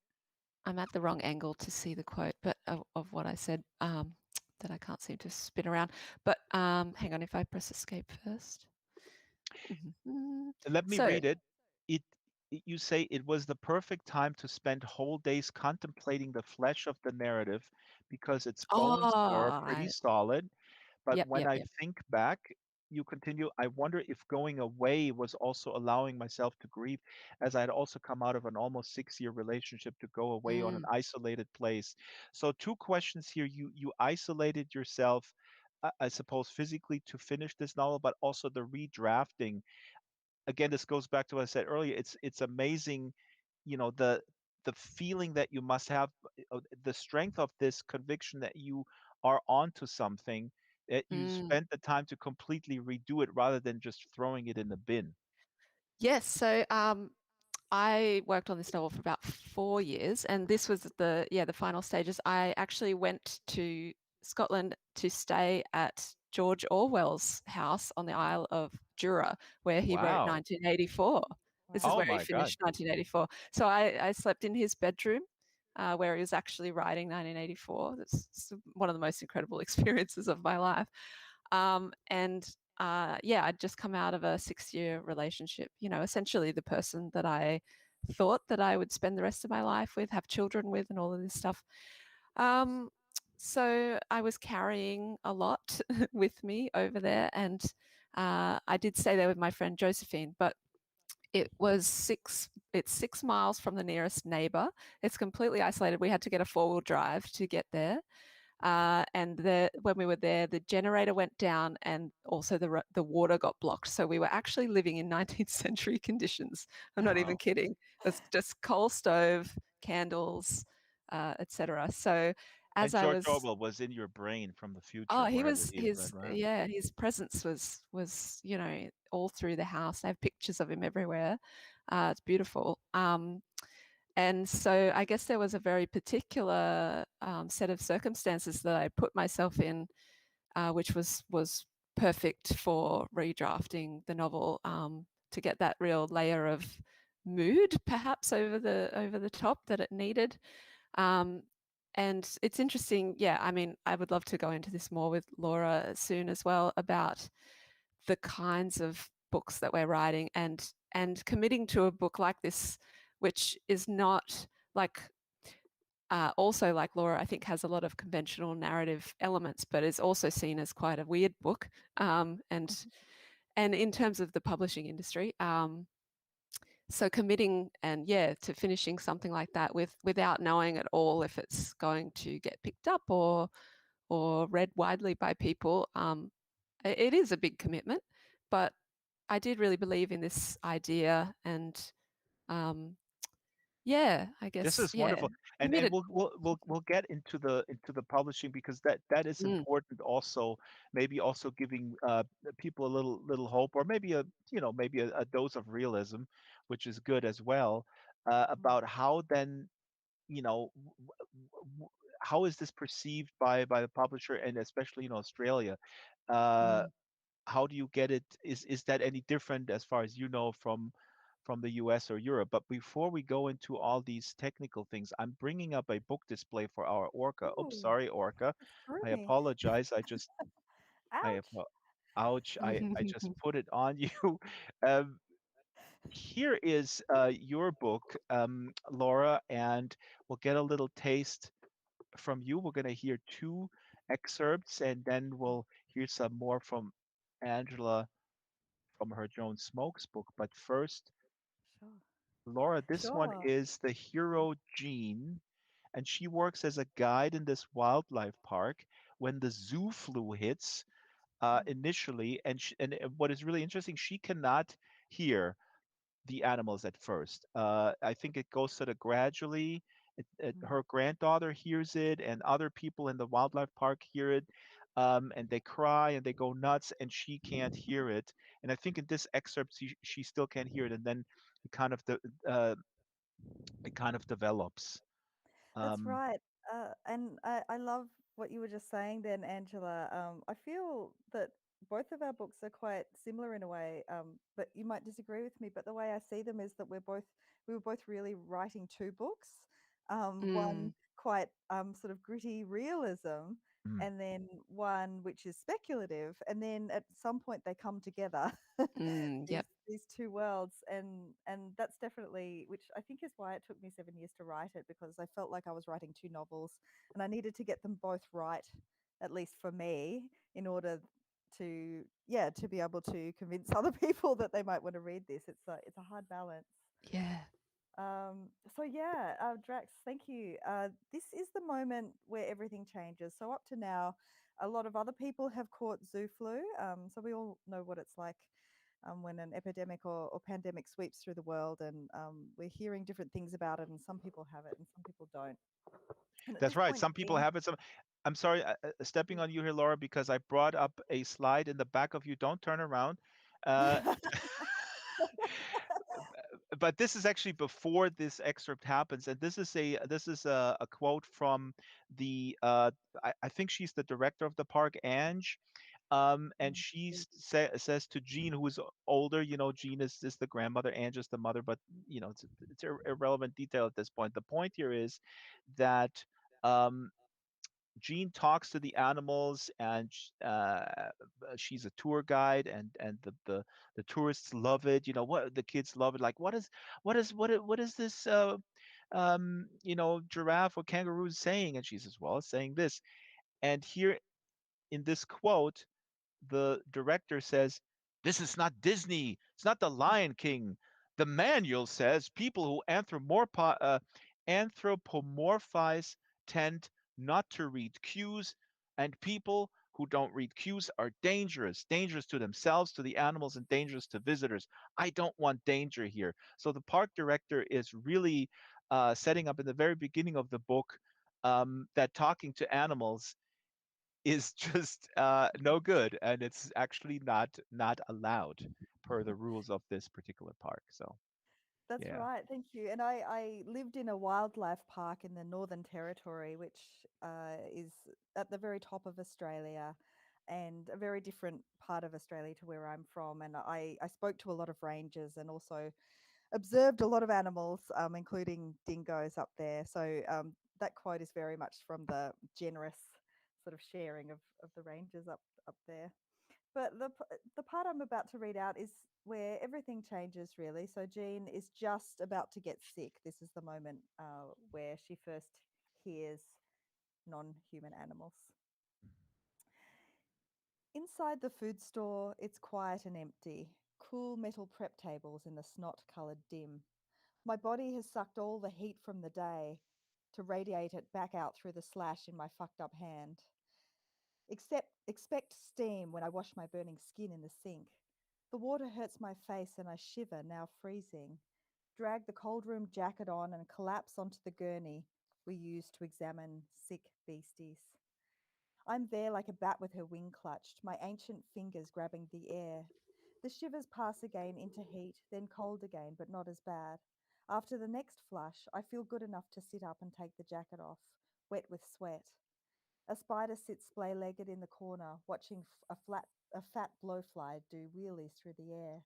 I'm at the wrong angle to see the quote, but of what I said that I can't seem to spin around. But hang on, if I press escape first. Let me So, read it. It you say it was the perfect time to spend whole days contemplating the flesh of the narrative because its bones were pretty solid. But yep, when yep, I yep. think back, you continue, I wonder if going away was also allowing myself to grieve, as I had also come out of an almost 6-year relationship to go away on an isolated place. So two questions here. You isolated yourself, I suppose, physically to finish this novel, but also the redrafting. Again, this goes back to what I said earlier. It's amazing, the feeling that you must have, the strength of this conviction that you are onto something, that you spent the time to completely redo it rather than just throwing it in the bin. Yes, so I worked on this novel for about 4 years, and this was the final stages. I actually went to Scotland to stay at George Orwell's house on the Isle of Jura, where he wrote Wow. 1984. This is Oh where he my God. finished 1984. So I slept in his bedroom, where he was actually writing 1984. That's one of the most incredible experiences of my life. I'd just come out of a 6-year relationship, essentially the person that I thought that I would spend the rest of my life with, have children with, and all of this stuff. So I was carrying a lot with me over there, and I did stay there with my friend Josephine, but it's 6 miles from the nearest neighbor. It's completely isolated. We had to get a 4-wheel drive to get there. And when we were there, the generator went down, and also the water got blocked. So we were actually living in 19th century conditions. I'm not even Wow. kidding. It's just coal stove, candles, etc. So And as I George was, Orwell was in your brain from the future, he wherever was he is at, right? his presence was all through the house. I have pictures of him everywhere. It's beautiful. And so I guess there was a very particular set of circumstances that I put myself in, which was perfect for redrafting the novel, to get that real layer of mood, perhaps over the top that it needed. And it's interesting. Yeah, I mean, I would love to go into this more with Laura soon as well, about the kinds of books that we're writing, and committing to a book like this, which is not like, also like Laura, I think has a lot of conventional narrative elements, but is also seen as quite a weird book. And in terms of the publishing industry, so committing to finishing something like that without knowing at all if it's going to get picked up or read widely by people, it is a big commitment, but I did really believe in this idea, and um, yeah, I This guess is yeah, wonderful, and committed. we'll get into the publishing because that is Mm, important also. Maybe also giving people a little hope, or maybe a maybe a dose of realism, which is good as well, Mm, about how then how is this perceived by the publisher, and especially in Australia. Uh, mm, how do you get it? Is that any different as far as you know from the US or Europe? But before we go into all these technical things, I'm bringing up a book display for our Orca. Oops, ooh, sorry, Orca. it threw I me. apologize. I just Ouch. ouch. I just put it on you. Um, Here is your book, Laura, and we'll get a little taste from you. We're going to hear two excerpts, and then we'll hear some more from Angela from her Joan Smokes book. But first, Sure. Laura, this one Sure. is the hero Jean, and she works as a guide in this wildlife park when the zoo flu hits Mm, initially. And what is really interesting, she cannot hear the animals at first. I think it goes sort of gradually. mm. Her granddaughter hears it, and other people in the wildlife park hear it, and they cry and they go nuts, and she can't hear it. And I think in this excerpt, she still can't hear it, and then it kind of uh, it kind of develops. That's Um, right. And I love what you were just saying then, Angela. I feel that both of our books are quite similar in a way, but you might disagree with me. But the way I see them is that we were both really writing two books, one mm, quite sort of gritty realism, mm, and then one which is speculative. And then at some point they come together. yep. These two worlds, and that's definitely, which I think is why it took me 7 years to write it, because I felt like I was writing two novels and I needed to get them both right, at least for me, in order to, yeah, to be able to convince other people that they might want to read this. It's a hard balance. Yeah. So yeah, Drax, thank you. This is the moment where everything changes. So up to now, a lot of other people have caught zoo flu. So we all know what it's like when an epidemic or pandemic sweeps through the world, and we're hearing different things about it, and some people have it and some people don't. And at that's this right. point, Some people Jean, have it. Some. I'm sorry, stepping on you here, Laura, because I brought up a slide in the back of you. Don't turn around. Uh, but this is actually before this excerpt happens, and this is a quote from the I think she's the director of the park, Ange, and she says to Jean, who is older. Jean is the grandmother, Ange is the mother, but it's irrelevant detail at this point. The point here is that um, Jean talks to the animals, and she's a tour guide, and the tourists love it. What the kids love it. Like, what is this giraffe or kangaroo saying? And she says, well, it's saying this. And here in this quote, the director says, "This is not Disney. It's not the Lion King. The manual says people who anthropomorphize tend not to read cues, and people who don't read cues are dangerous to themselves, to the animals, and dangerous to visitors. I don't want danger here." So the park director is really setting up in the very beginning of the book that talking to animals is just no good, and it's actually not allowed per the rules of this particular park. So that's yeah, right. Thank you. And I lived in a wildlife park in the Northern Territory, which is at the very top of Australia and a very different part of Australia to where I'm from. And I spoke to a lot of rangers and also observed a lot of animals, including dingoes up there. So that quote is very much from the generous sort of sharing of the rangers up there. But the part I'm about to read out is where everything changes really. So Jean is just about to get sick. This is the moment where she first hears non-human animals. Inside the food store, it's quiet and empty. Cool metal prep tables in the snot-coloured dim. My body has sucked all the heat from the day to radiate it back out through the slash in my fucked up hand. Expect steam when I wash my burning skin in the sink. The water hurts my face and I shiver, now freezing. Drag the cold room jacket on and collapse onto the gurney we use to examine sick beasties. I'm there like a bat with her wing clutched, my ancient fingers grabbing the air. The shivers pass again into heat, then cold again, but not as bad. After the next flush, I feel good enough to sit up and take the jacket off, wet with sweat. A spider sits splay-legged in the corner, watching a fat blowfly do wheelies through the air.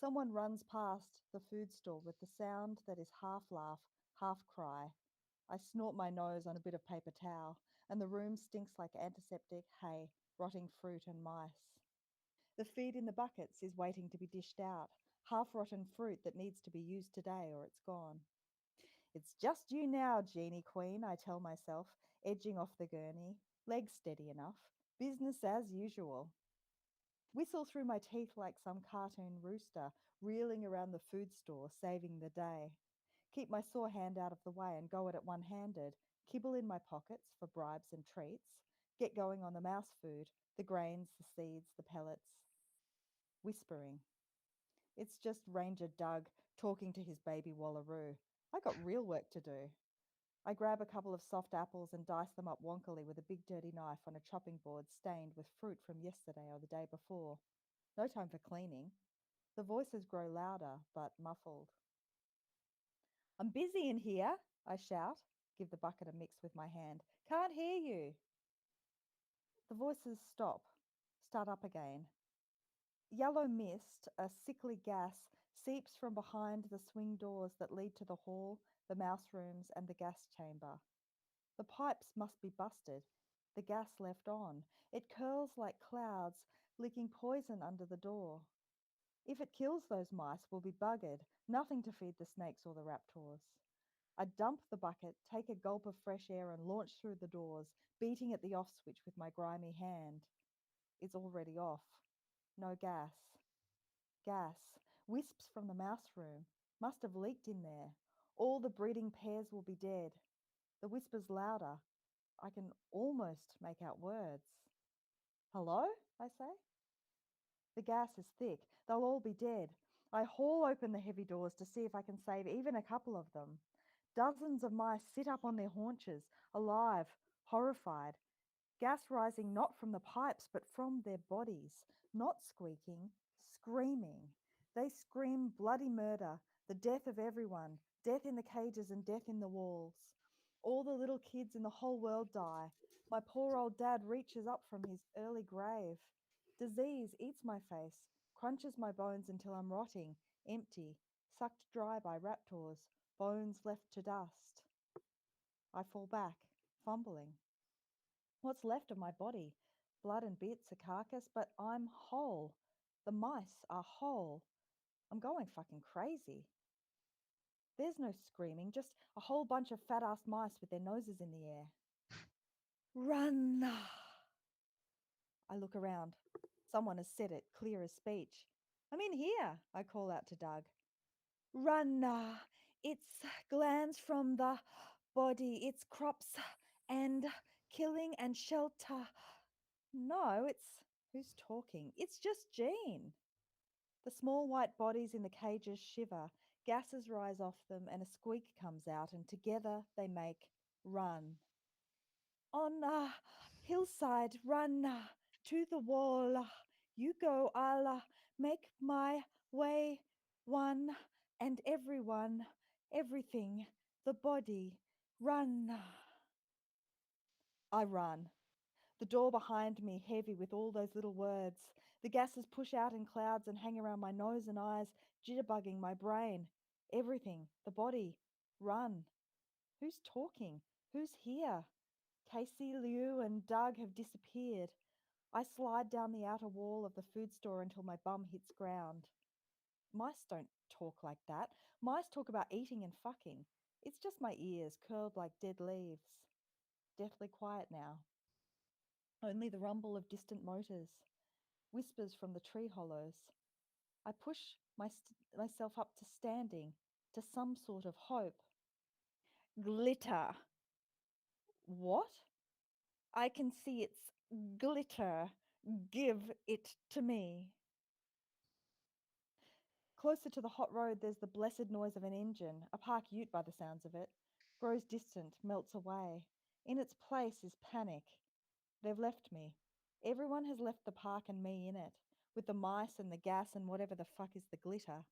Someone runs past the food stall with the sound that is half laugh, half cry. I snort my nose on a bit of paper towel, and the room stinks like antiseptic, hay, rotting fruit, and mice. The feed in the buckets is waiting to be dished out, half-rotten fruit that needs to be used today or it's gone. It's just you now, Genie Queen, I tell myself, edging off the gurney, legs steady enough, business as usual. Whistle through my teeth like some cartoon rooster, reeling around the food store, saving the day. Keep my sore hand out of the way and go at it one-handed, kibble in my pockets for bribes and treats, get going on the mouse food, the grains, the seeds, the pellets. Whispering. It's just Ranger Doug talking to his baby wallaroo. I got real work to do. I grab a couple of soft apples and dice them up wonkily with a big dirty knife on a chopping board stained with fruit from yesterday or the day before. No time for cleaning. The voices grow louder, but muffled. I'm busy in here, I shout, give the bucket a mix with my hand. Can't hear you. The voices stop, start up again. Yellow mist, a sickly gas, seeps from behind the swing doors that lead to the hall, the mouse rooms, and the gas chamber. The pipes must be busted, the gas left on. It curls like clouds, leaking poison under the door. If it kills those mice, we'll be buggered, nothing to feed the snakes or the raptors. I dump the bucket, take a gulp of fresh air, and launch through the doors, beating at the off switch with my grimy hand. It's already off. No gas. Gas. Wisps from the mouse room. Must have leaked in there. All the breeding pairs will be dead. The whisper's louder. I can almost make out words. Hello? I say. The gas is thick. They'll all be dead. I haul open the heavy doors to see if I can save even a couple of them. Dozens of mice sit up on their haunches, alive, horrified. Gas rising not from the pipes, but from their bodies. Not squeaking, screaming. They scream bloody murder, the death of everyone, death in the cages and death in the walls. All the little kids in the whole world die. My poor old dad reaches up from his early grave. Disease eats my face, crunches my bones until I'm rotting, empty, sucked dry by raptors, bones left to dust. I fall back, fumbling. What's left of my body? Blood and bits, a carcass, but I'm whole. The mice are whole. I'm going fucking crazy. There's no screaming, just a whole bunch of fat-ass mice with their noses in the air. Run! I look around. Someone has said it, clear as speech. I'm in here, I call out to Doug. Run! It's glands from the body, it's crops and killing and shelter. No, it's... Who's talking? It's just Jean. The small white bodies in the cages shiver, gases rise off them, and a squeak comes out, and together they make run. On a hillside, run to the wall. You go, I'll make my way. One and everyone, everything, the body, run. I run. The door behind me heavy with all those little words. The gases push out in clouds and hang around my nose and eyes, jitterbugging my brain. Everything, the body, run. Who's talking? Who's here? Casey, Liu, and Doug have disappeared. I slide down the outer wall of the food store until my bum hits ground. Mice don't talk like that. Mice talk about eating and fucking. It's just my ears, curled like dead leaves. Deathly quiet now. Only the rumble of distant motors. Whispers from the tree hollows. I push myself up to standing, to some sort of hope. Glitter. What? I can see its glitter. Give it to me. Closer to the hot road, there's the blessed noise of an engine, a park ute by the sounds of it. Grows distant, melts away. In its place is panic. They've left me. Everyone has left the park and me in it, with the mice and the gas and whatever the fuck is the glitter.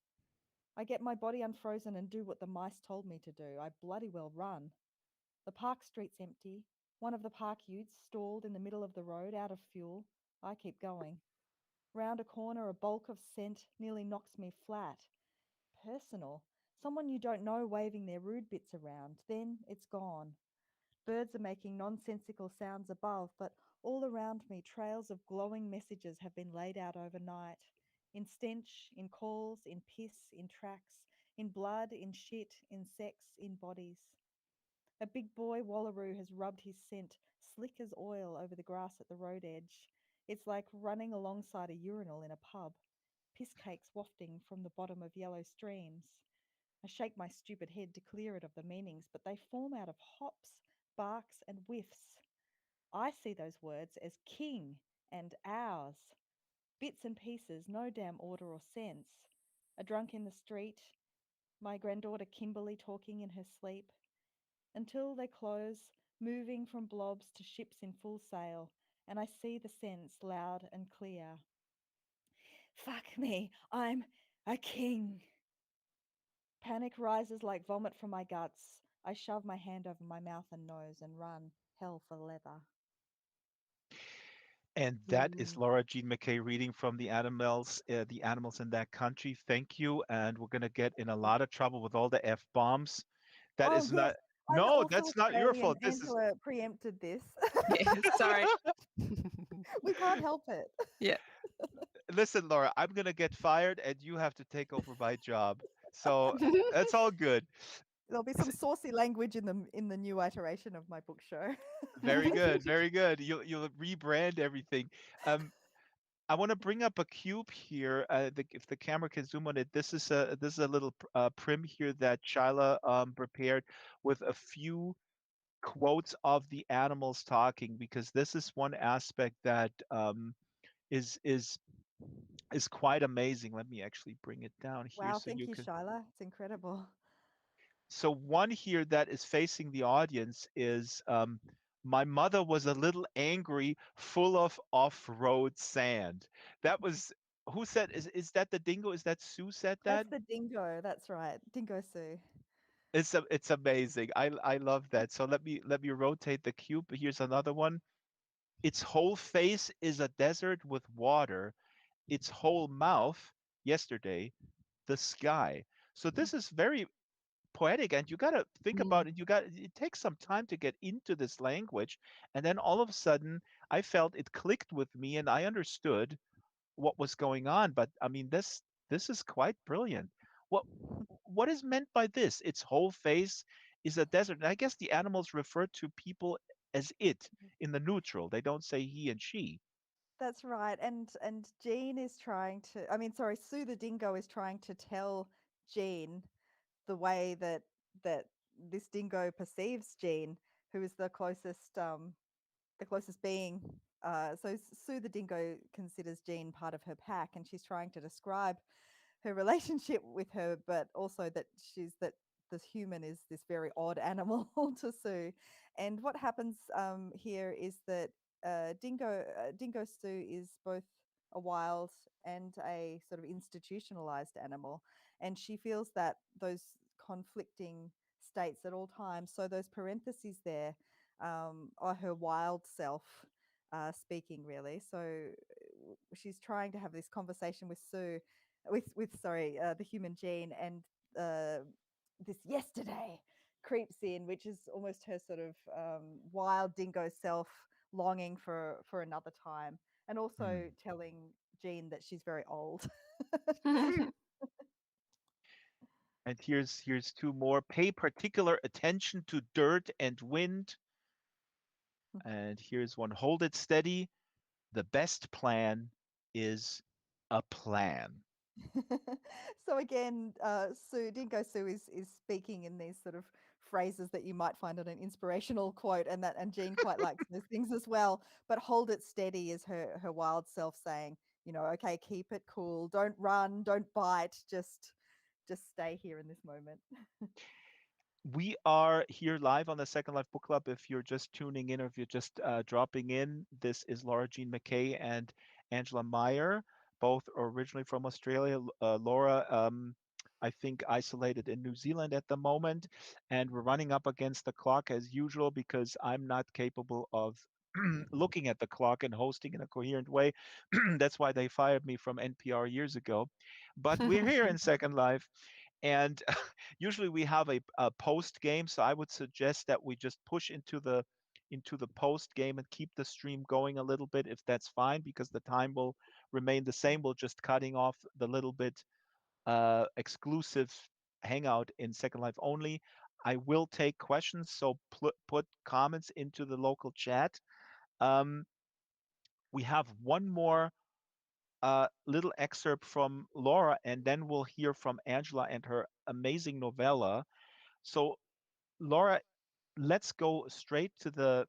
I get my body unfrozen and do what the mice told me to do. I bloody well run. The park street's empty. One of the park utes stalled in the middle of the road, out of fuel. I keep going. Round a corner, a bulk of scent nearly knocks me flat. Personal. Someone you don't know waving their rude bits around. Then it's gone. Birds are making nonsensical sounds above, but all around me, trails of glowing messages have been laid out overnight. In stench, in calls, in piss, in tracks, in blood, in shit, in sex, in bodies. A big boy wallaroo has rubbed his scent slick as oil over the grass at the road edge. It's like running alongside a urinal in a pub. Piss cakes wafting from the bottom of yellow streams. I shake my stupid head to clear it of the meanings, but they form out of hops, barks, and whiffs. I see those words as king and ours. Bits and pieces, no damn order or sense. A drunk in the street, my granddaughter Kimberly talking in her sleep. Until they close, moving from blobs to ships in full sail, and I see the sense loud and clear. Fuck me, I'm a king. Panic rises like vomit from my guts. I shove my hand over my mouth and nose and run, hell for leather. And that is Boom. Laura Jean McKay reading from the animals in that country. Thank you. And we're gonna get in a lot of trouble with all the F bombs. That Oh, is yes, not. I'm No, also that's not your Australian. fault. This is. Angela preempted this. Yeah, sorry. We can't help it. Yeah. Listen, Laura, I'm gonna get fired, and you have to take over my job. So that's all good. There'll be some saucy language in the new iteration of my book show. Very good, very good. You'll rebrand everything. Um, I want to bring up a cube here. If the camera can zoom on it, this is a little prim here that Shyla prepared with a few quotes of the animals talking, because this is one aspect that is is is quite amazing. Let me actually bring it down here Wow, so thank you you, can. Shyla. It's incredible. So one here that is facing the audience is my mother was a little angry, full of off-road sand. That was who said is that the dingo? Is that Sue said That's that? the dingo. That's right. Dingo Sue. It's amazing. I love that. So let me rotate the cube. Here's another one. Its whole face is a desert with water. Its whole mouth, yesterday, the sky. So this is very poetic, and you got to think about it. It takes some time to get into this language, and then all of a sudden I felt it clicked with me and I understood what was going on. But I mean, this is quite brilliant. What is meant by this? Its whole face is a desert, and I guess the animals refer to people as it in the neutral. They don't say he and she. That's right. And Jean is trying to, I mean, sorry, Sue the dingo is trying to tell Jean the way that this dingo perceives Jean, who is the closest being. So Sue the dingo considers Jean part of her pack, and she's trying to describe her relationship with her, but also that this human is this very odd animal to Sue. And what happens here is that Dingo Sue is both a wild and a sort of institutionalized animal, and she feels that those conflicting states at all times. So those parentheses there are her wild self speaking, really. So she's trying to have this conversation with Sue, the human Jean, and this yesterday creeps in, which is almost her sort of wild dingo self longing for another time, and also Hmm. telling Jean that she's very old. And here's two more. Pay particular attention to dirt and wind. And here's one. Hold it steady. The best plan is a plan. So again, Dingo Sue is speaking in these sort of phrases that you might find in an inspirational quote, and Jean quite likes those things as well. But hold it steady is her wild self saying, okay, keep it cool, don't run, don't bite, just stay here in this moment. We are here live on the Second Life Book Club. If you're just tuning in or if you're just dropping in, this is Laura Jean McKay and Angela Meyer, both originally from Australia. Laura, I think, isolated in New Zealand at the moment. And we're running up against the clock as usual because I'm not capable of looking at the clock and hosting in a coherent way. That's why they fired me from NPR years ago. But we're here in Second Life. And usually we have a post game, so I would suggest that we just push into the post game and keep the stream going a little bit if that's fine, because the time will remain the same. We'll just cutting off the little bit exclusive hangout in Second Life only. I will take questions, so put comments into the local chat. Um, we have one more little excerpt from Laura, and then we'll hear from Angela and her amazing novella. So, Laura, let's go straight to the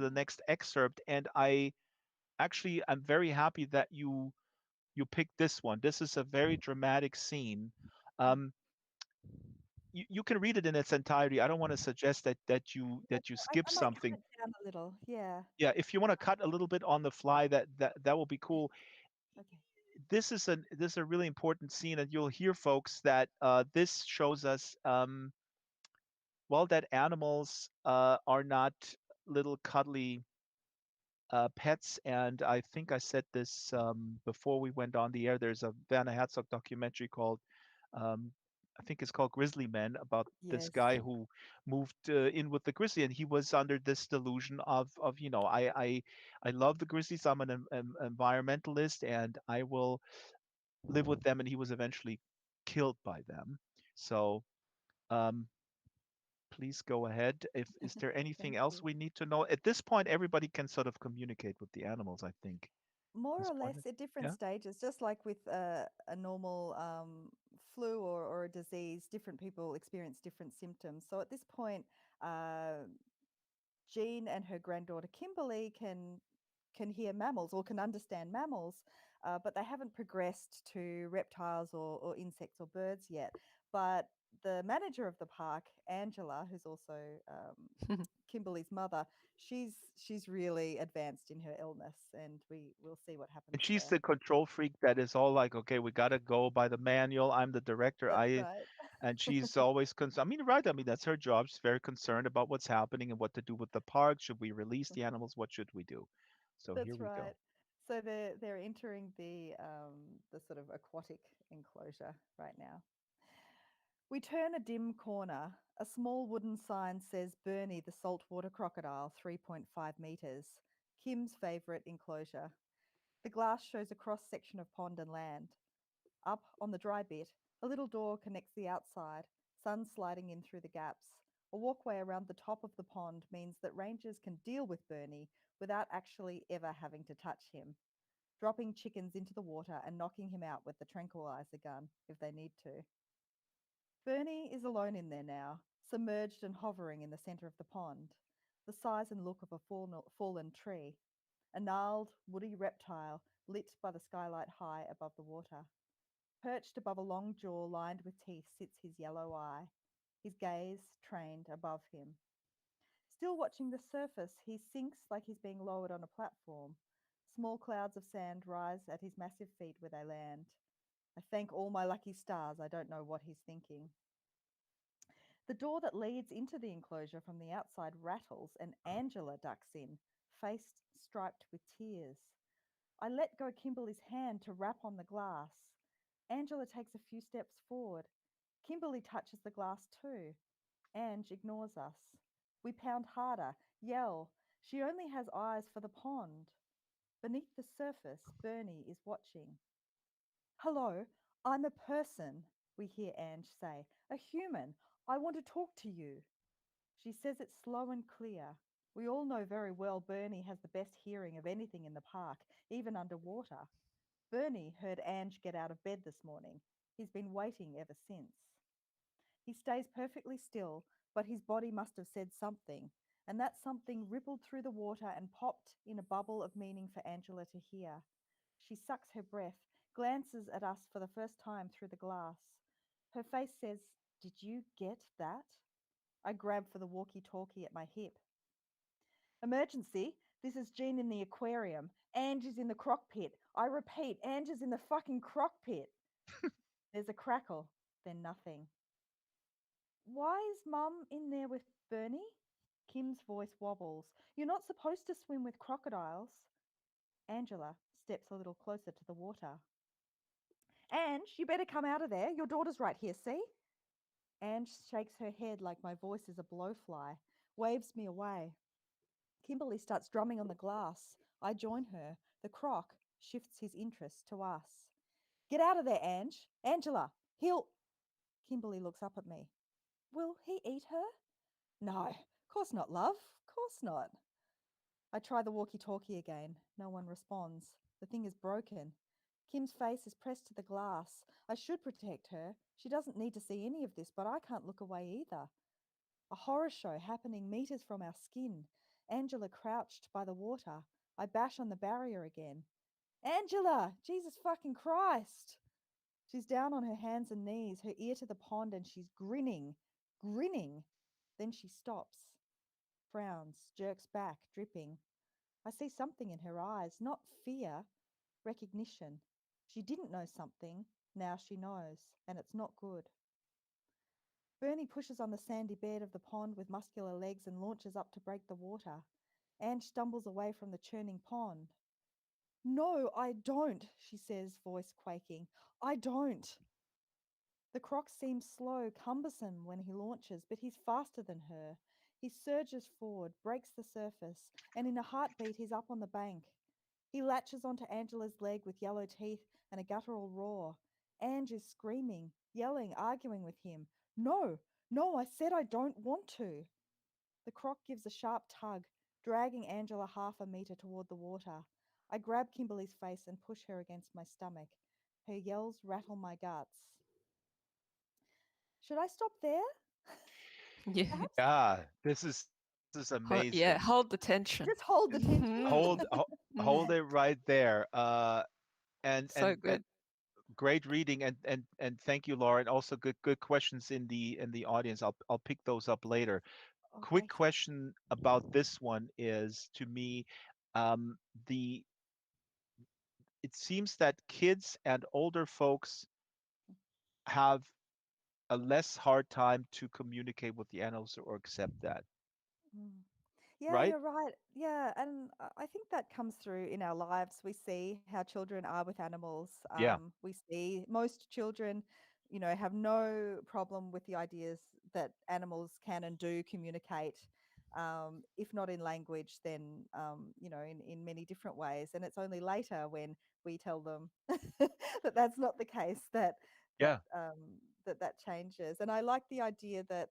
next excerpt. And I'm very happy that you picked this one. This is a very dramatic scene. Um, you can read it in its entirety. I don't want to suggest that you skip I might cut something. it down a little. Yeah. Yeah, if you want to cut a little bit on the fly, that will be cool. Okay. This is a really important scene, and you'll hear, folks, that this shows us well, that animals are not little cuddly pets. And I think I said this before we went on the air. There's a Werner Herzog documentary called, um, I think it's called Grizzly Men, about this Yes. guy who moved in with the grizzly, and he was under this delusion of I love the grizzlies. I'm an environmentalist, and I will live with them. And he was eventually killed by them. So. Um, Please go ahead. If is there anything Thank else you. we need to know? At this point, everybody can sort of communicate with the animals, I think. More This or point. less at different Yeah. stages, just like with a normal flu or a disease, different people experience different symptoms. So at this point, uh, Jean and her granddaughter Kimberly can hear mammals or can understand mammals, but they haven't progressed to reptiles or insects or birds yet. But the manager of the park, Angela, who's also Kimberly's mother, she's really advanced in her illness, and we will see what And happens she's there. the control freak that is all like, okay, we gotta go by the manual. I'm the director. That's right. And she's always concerned. I mean, right? I mean, that's her job. She's very concerned about what's happening and what to do with the park. Should we release the animals? What should we do? So here That's we go. right. So they're entering the sort of aquatic enclosure right now. We turn a dim corner. A small wooden sign says Bernie the saltwater crocodile, 3.5 meters. Kim's favorite enclosure. The glass shows a cross section of pond and land. Up on the dry bit, a little door connects the outside, sun sliding in through the gaps. A walkway around the top of the pond means that rangers can deal with Bernie without actually ever having to touch him, dropping chickens into the water and knocking him out with the tranquilizer gun if they need to. Bernie is alone in there now, submerged and hovering in the centre of the pond, the size and look of a fallen tree, a gnarled, woody reptile lit by the skylight high above the water. Perched above a long jaw lined with teeth sits his yellow eye, his gaze trained above him. Still watching the surface, he sinks like he's being lowered on a platform. Small clouds of sand rise at his massive feet where they land. I thank all my lucky stars I don't know what he's thinking. The door that leads into the enclosure from the outside rattles and Angela ducks in, face striped with tears. I let go Kimberly's hand to rap on the glass. Angela takes a few steps forward. Kimberly touches the glass too. Ange ignores us. We pound harder, yell. She only has eyes for the pond. Beneath the surface, Bernie is watching. Hello, I'm a person, we hear Ange say. A human. I want to talk to you. She says it slow and clear. We all know very well Bernie has the best hearing of anything in the park, even underwater. Bernie heard Ange get out of bed this morning. He's been waiting ever since. He stays perfectly still, but his body must have said something, and that something rippled through the water and popped in a bubble of meaning for Angela to hear. She sucks her breath, glances at us for the first time through the glass. Her face says, "Did you get that?" I grab for the walkie-talkie at my hip. "Emergency! This is Jean in the aquarium. Ange is in the crock pit. I repeat, Ange is in the fucking crock pit." There's a crackle, then nothing. "Why is Mum in there with Bernie?" Kim's voice wobbles. "You're not supposed to swim with crocodiles." Angela steps a little closer to the water. "Ange, you better come out of there. Your daughter's right here, see?" Ange shakes her head like my voice is a blowfly, waves me away. Kimberly starts drumming on the glass. I join her. The croc shifts his interest to us. "Get out of there, Ange. Angela, he'll..." Kimberly looks up at me. "Will he eat her?" "No, course not, love. Course not." I try the walkie-talkie again. No one responds. The thing is broken. Kim's face is pressed to the glass. I should protect her. She doesn't need to see any of this, but I can't look away either. A horror show happening meters from our skin. Angela crouched by the water. I bash on the barrier again. "Angela! Jesus fucking Christ!" She's down on her hands and knees, her ear to the pond, and she's grinning. Grinning. Then she stops, frowns, jerks back, dripping. I see something in her eyes, not fear, recognition. She didn't know something, now she knows, and it's not good. Bernie pushes on the sandy bed of the pond with muscular legs and launches up to break the water. Ange stumbles away from the churning pond. "No, I don't," she says, voice quaking. "I don't." The croc seems slow, cumbersome when he launches, but he's faster than her. He surges forward, breaks the surface, and in a heartbeat he's up on the bank. He latches onto Angela's leg with yellow teeth and a guttural roar. Ange is screaming, yelling, arguing with him. "No, no, I said I don't want to." The croc gives a sharp tug, dragging Angela half a metre toward the water. I grab Kimberly's face and push her against my stomach. Her yells rattle my guts. Should I stop there? Yeah. Perhaps Yeah, this is amazing. Yeah, hold the tension. just hold the tension. Hold hold it right there. And So good. great reading, and thank you, Laura, and also good questions in the audience. I'll pick those up later. Oh, Quick great. question about this one is, to me, um, the it seems that kids and older folks have a less hard time to communicate with the animals or accept that, Mm. Yeah, right? you're right. Yeah, and I think that comes through in our lives. We see how children are with animals. Yeah, We see most children, have no problem with the ideas that animals can and do communicate, if not in language, then in many different ways. And it's only later when we tell them that that's not the case that yeah. that changes. And I like the idea that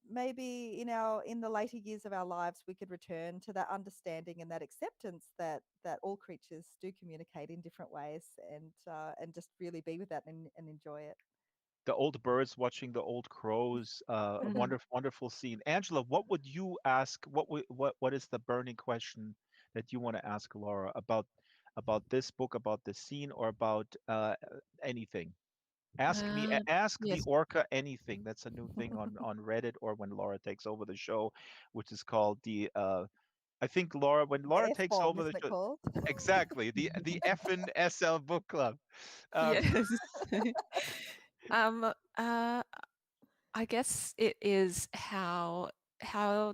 maybe in the later years of our lives we could return to that understanding and that acceptance that all creatures do communicate in different ways, and just really be with that and enjoy it. The old birds watching the old crows, a Mhm. wonderful scene. Angela, what would you ask? What is the burning question that you want to ask Laura about this book, about this scene, or about anything? Ask me, Uh, ask the yes. orca anything. That's a new thing on Reddit, or when Laura takes over the show, which is called the I think Laura, when The Laura F takes bomb, over the isn't it show, called? exactly, the effin SL book club. Um, Yes. Um, uh, I guess it is how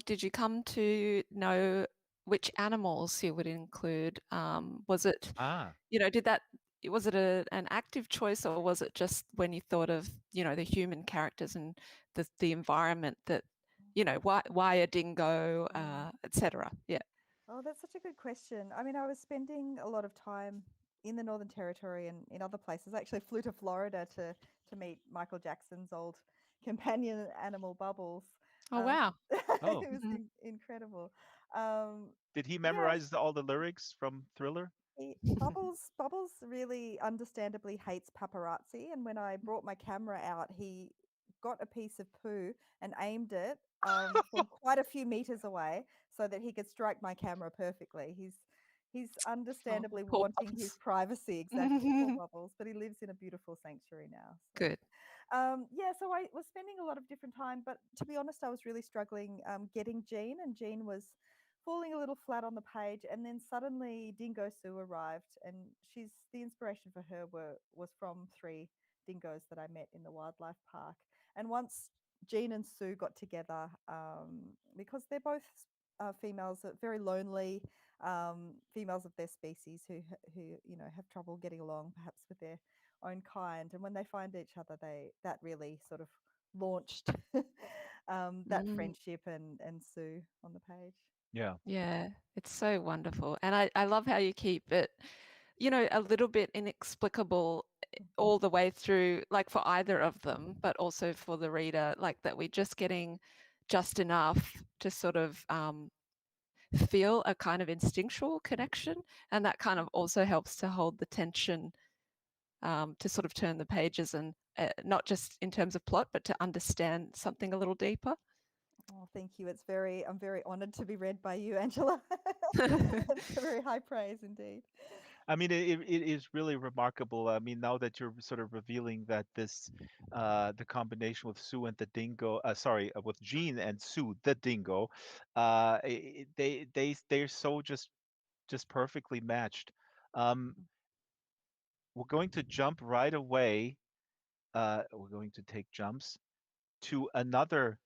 did you come to know which animals you would include? Was it, ah, did that was it an active choice, or was it just when you thought of, the human characters and the environment that, why a dingo, Mm. etc. Yeah. Oh, that's such a good question. I mean, I was spending a lot of time in the Northern Territory and in other places. I actually flew to Florida to meet Michael Jackson's old companion animal, Bubbles. Oh Um, wow. oh, it was Mhm. incredible. Um, did he yeah, memorize all the lyrics from Thriller? Bubbles really understandably hates paparazzi, and when I brought my camera out, he got a piece of poo and aimed it from quite a few meters away so that he could strike my camera perfectly. He's understandably Poor wanting his Bubbles. privacy, exactly, poor Bubbles, but he lives in a beautiful sanctuary now. So. Good. Yeah, so I was spending a lot of different time, but to be honest, I was really struggling getting Jean, and Jean was falling a little flat on the page. And then suddenly Dingo Sue arrived, and she's the inspiration for her was from 3 dingoes that I met in the wildlife park. And once Jean and Sue got together, because they're both females, very lonely females of their species who have trouble getting along, perhaps with their own kind, and when they find each other, that really sort of launched that friendship and Sue on the page. Yeah. Yeah, it's so wonderful. And I love how you keep it, a little bit inexplicable all the way through, like for either of them, but also for the reader, like that we're just getting just enough to sort of feel a kind of instinctual connection. And that kind of also helps to hold the tension, to sort of turn the pages and not just in terms of plot, but to understand something a little deeper. Oh, thank you. I'm very honored to be read by you, Angela. It's a very high praise indeed. I mean, it is really remarkable. I mean, now that you're sort of revealing that the combination with Sue and the dingo, with Jean and Sue, the dingo, they're so just perfectly matched. Um, we're going to jump right away. We're going to take jumps to another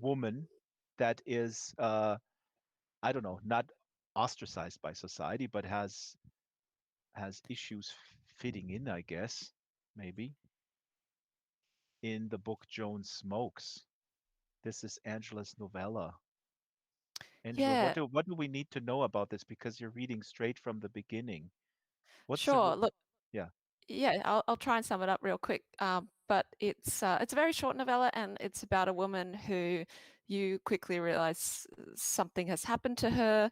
woman that is, I don't know, not ostracized by society, but has issues fitting in, I guess, maybe, in the book Joan Smokes. This is Angela's novella. Angela, Yeah, what do we need to know about this? Because you're reading straight from the beginning. What's the sure. Look, yeah, yeah, I'll try and sum it up real quick. But it's a very short novella, and it's about a woman who you quickly realize something has happened to her.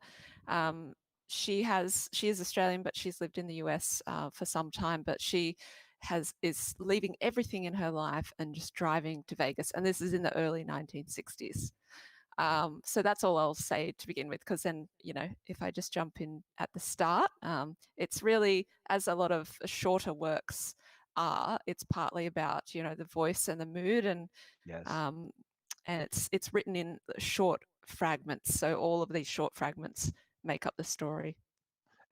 Um, she is Australian, but she's lived in the US for some time. But she is leaving everything in her life and just driving to Vegas. And this is in the early 1960s. So that's all I'll say to begin with, because then, if I just jump in at the start, it's really, as a lot of shorter works are, it's partly about, the voice and the mood, yes. um, and it's written in short fragments. So all of these short fragments make up the story.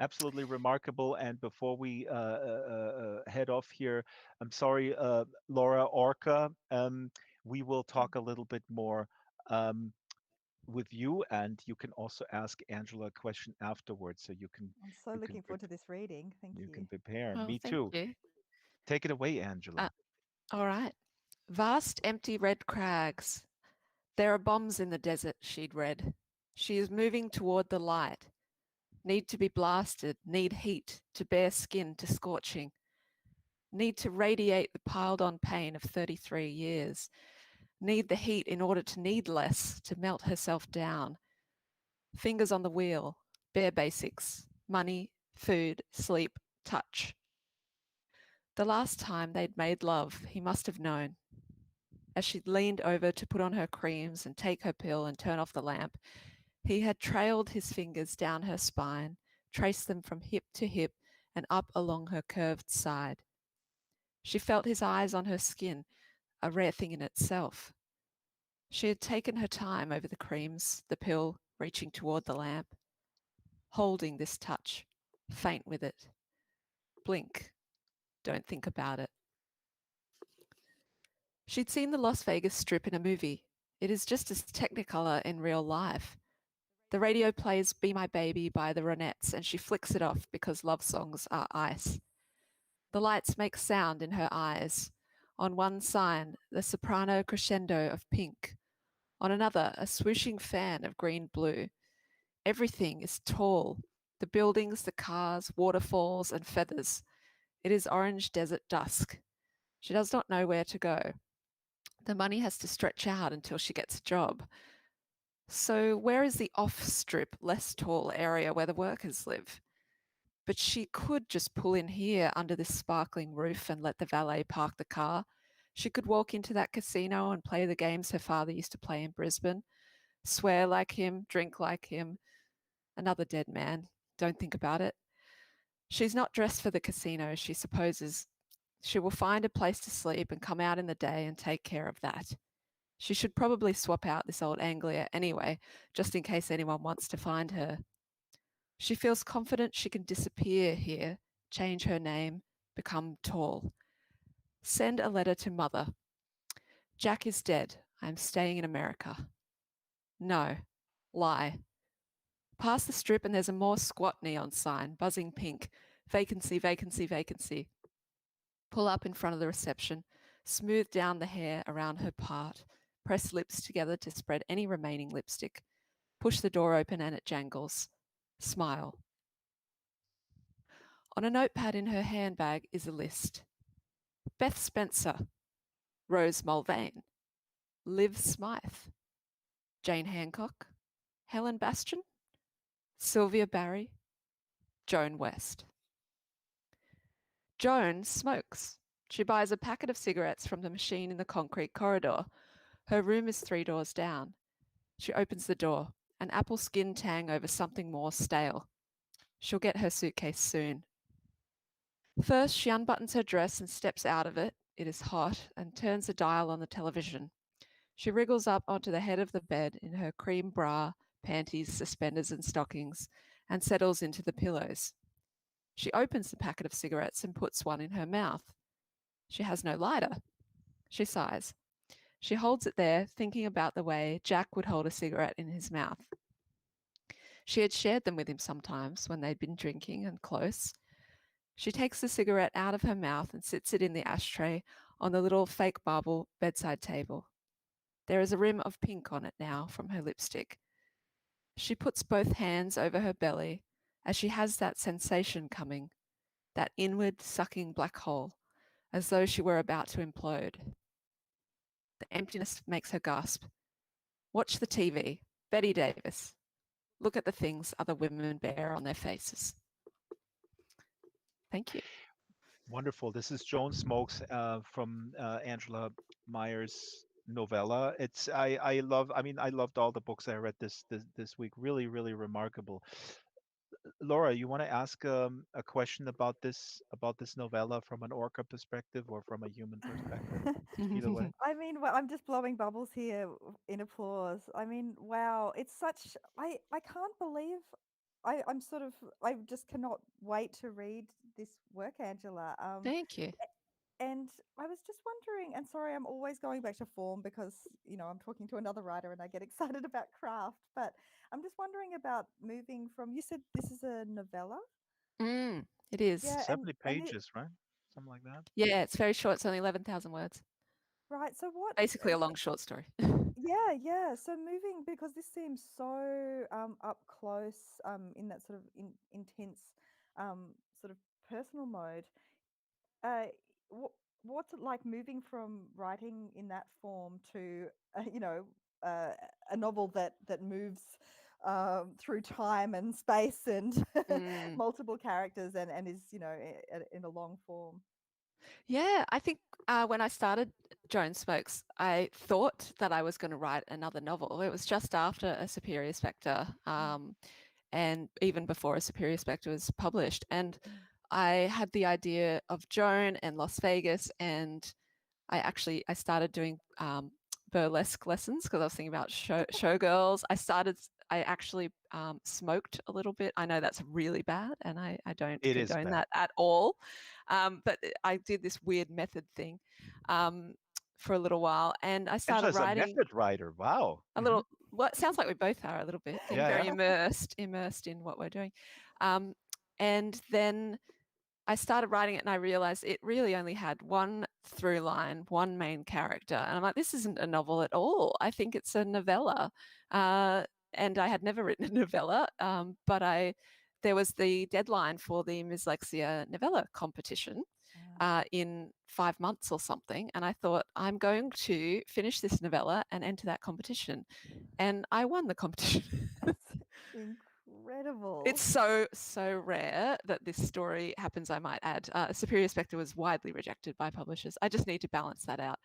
Absolutely remarkable. And before we head off here, I'm sorry, Laura Orca. We will talk a little bit more um, with you, and you can also ask Angela a question afterwards, so I'm so you can looking forward to this reading. Thank you you. can prepare. Oh, Me thank too. you. Take it away, Angela. All right. Vast empty red crags. There are bombs in the desert, she'd read. She is moving toward the light. Need to be blasted, need heat, to bare skin to scorching. Need to radiate the piled on pain of 33 years. Need the heat in order to need less, to melt herself down. Fingers on the wheel, bare basics, money, food, sleep, touch. The last time they'd made love, he must have known. As she'd leaned over to put on her creams and take her pill and turn off the lamp, he had trailed his fingers down her spine, traced them from hip to hip and up along her curved side. She felt his eyes on her skin, a rare thing in itself. She had taken her time over the creams, the pill, reaching toward the lamp, holding this touch, faint with it. Blink. Don't think about it. She'd seen the Las Vegas Strip in a movie. It is just as technicolor in real life. The radio plays Be My Baby by the Ronettes, and she flicks it off because love songs are ice. The lights make sound in her eyes. On one sign, the soprano crescendo of pink. On another, a swooshing fan of green-blue. Everything is tall. The buildings, the cars, waterfalls, and feathers. It is orange desert dusk. She does not know where to go. The money has to stretch out until she gets a job. So where is the off-strip, less tall area where the workers live? But she could just pull in here under this sparkling roof and let the valet park the car. She could walk into that casino and play the games her father used to play in Brisbane, swear like him, drink like him. Another dead man. Don't think about it. She's not dressed for the casino, she supposes. She will find a place to sleep and come out in the day and take care of that. She should probably swap out this old Anglia anyway, just in case anyone wants to find her. She feels confident she can disappear here, change her name, become tall. Send a letter to mother. Jack is dead. I am staying in America. No. Lie. Past the strip and there's a more squat neon sign, buzzing pink. Vacancy, vacancy, vacancy. Pull up in front of the reception, smooth down the hair around her part, press lips together to spread any remaining lipstick. Push the door open and it jangles. Smile. On a notepad in her handbag is a list. Beth Spencer, Rose Mulvane, Liv Smythe, Jane Hancock, Helen Bastian, Sylvia Barry, Joan West. Joan smokes. She buys a packet of cigarettes from the machine in the concrete corridor. Her room is 3 doors down. She opens the door, an apple skin tang over something more stale. She'll get her suitcase soon. First, she unbuttons her dress and steps out of it. It is hot, and turns the dial on the television. She wriggles up onto the head of the bed in her cream bra, panties, suspenders, and stockings, and settles into the pillows. She opens the packet of cigarettes and puts one in her mouth. She has no lighter. She sighs. She holds it there, thinking about the way Jack would hold a cigarette in his mouth. She had shared them with him sometimes when they'd been drinking and close. She takes the cigarette out of her mouth and sits it in the ashtray on the little fake marble bedside table. There is a rim of pink on it now from her lipstick. She puts both hands over her belly as she has that sensation coming, that inward sucking black hole, as though she were about to implode. The emptiness makes her gasp. Watch the TV. Betty Davis. Look at the things other women bear on their faces. Thank you. Wonderful. This is Joan Smokes from Angela Meyer's novella. I love. I mean, I loved all the books I read this week. Really, really remarkable. Laura, you want to ask a question about this novella from an orca perspective or from a human perspective? Either way. I mean, well, I'm just blowing bubbles here in applause. I mean, wow, it's such I can't believe I'm sort of I just cannot wait to read this work, Angela. Thank you. And I was just wondering, and sorry, I'm always going back to form because, I'm talking to another writer and I get excited about craft, but I'm just wondering about moving from, you said this is a novella? It is. Yeah, 70 and it, pages, right? Something like that. Yeah, it's very short. It's only 11,000 words. right. So what, Basically a long short story. yeah, yeah. So moving, because this seems so up close in that sort of intense sort of personal mode. Uh, what's it like moving from writing in that form to uh, a novel that moves through time and space and multiple characters and is in a long form. Yeah, I think when I started Joan Smokes, I thought that I was going to write another novel. It was just after A Superior Spectre, and even before A Superior Spectre was published. And I had the idea of Joan and Las Vegas, and I started doing burlesque lessons because I was thinking about showgirls. I actually smoked a little bit. I know that's really bad, and I don't It is condone bad. that at all. But I did this weird method thing for a little while, and I started Angela's a writing method writer. Wow. a little. Well, it sounds like we both are a little bit, getting very Yeah. immersed in what we're doing. And then I started writing it and I realized it really only had one through line, one main character. And I'm like, this isn't a novel at all. I think it's a novella. And I had never written a novella, but there was the deadline for the Mislexia novella competition in 5 months or something. And I thought, I'm going to finish this novella and enter that competition. And I won the competition. That's incredible. It's so rare that this story happens, I might add. Superior Spectre was widely rejected by publishers. I just need to balance that out.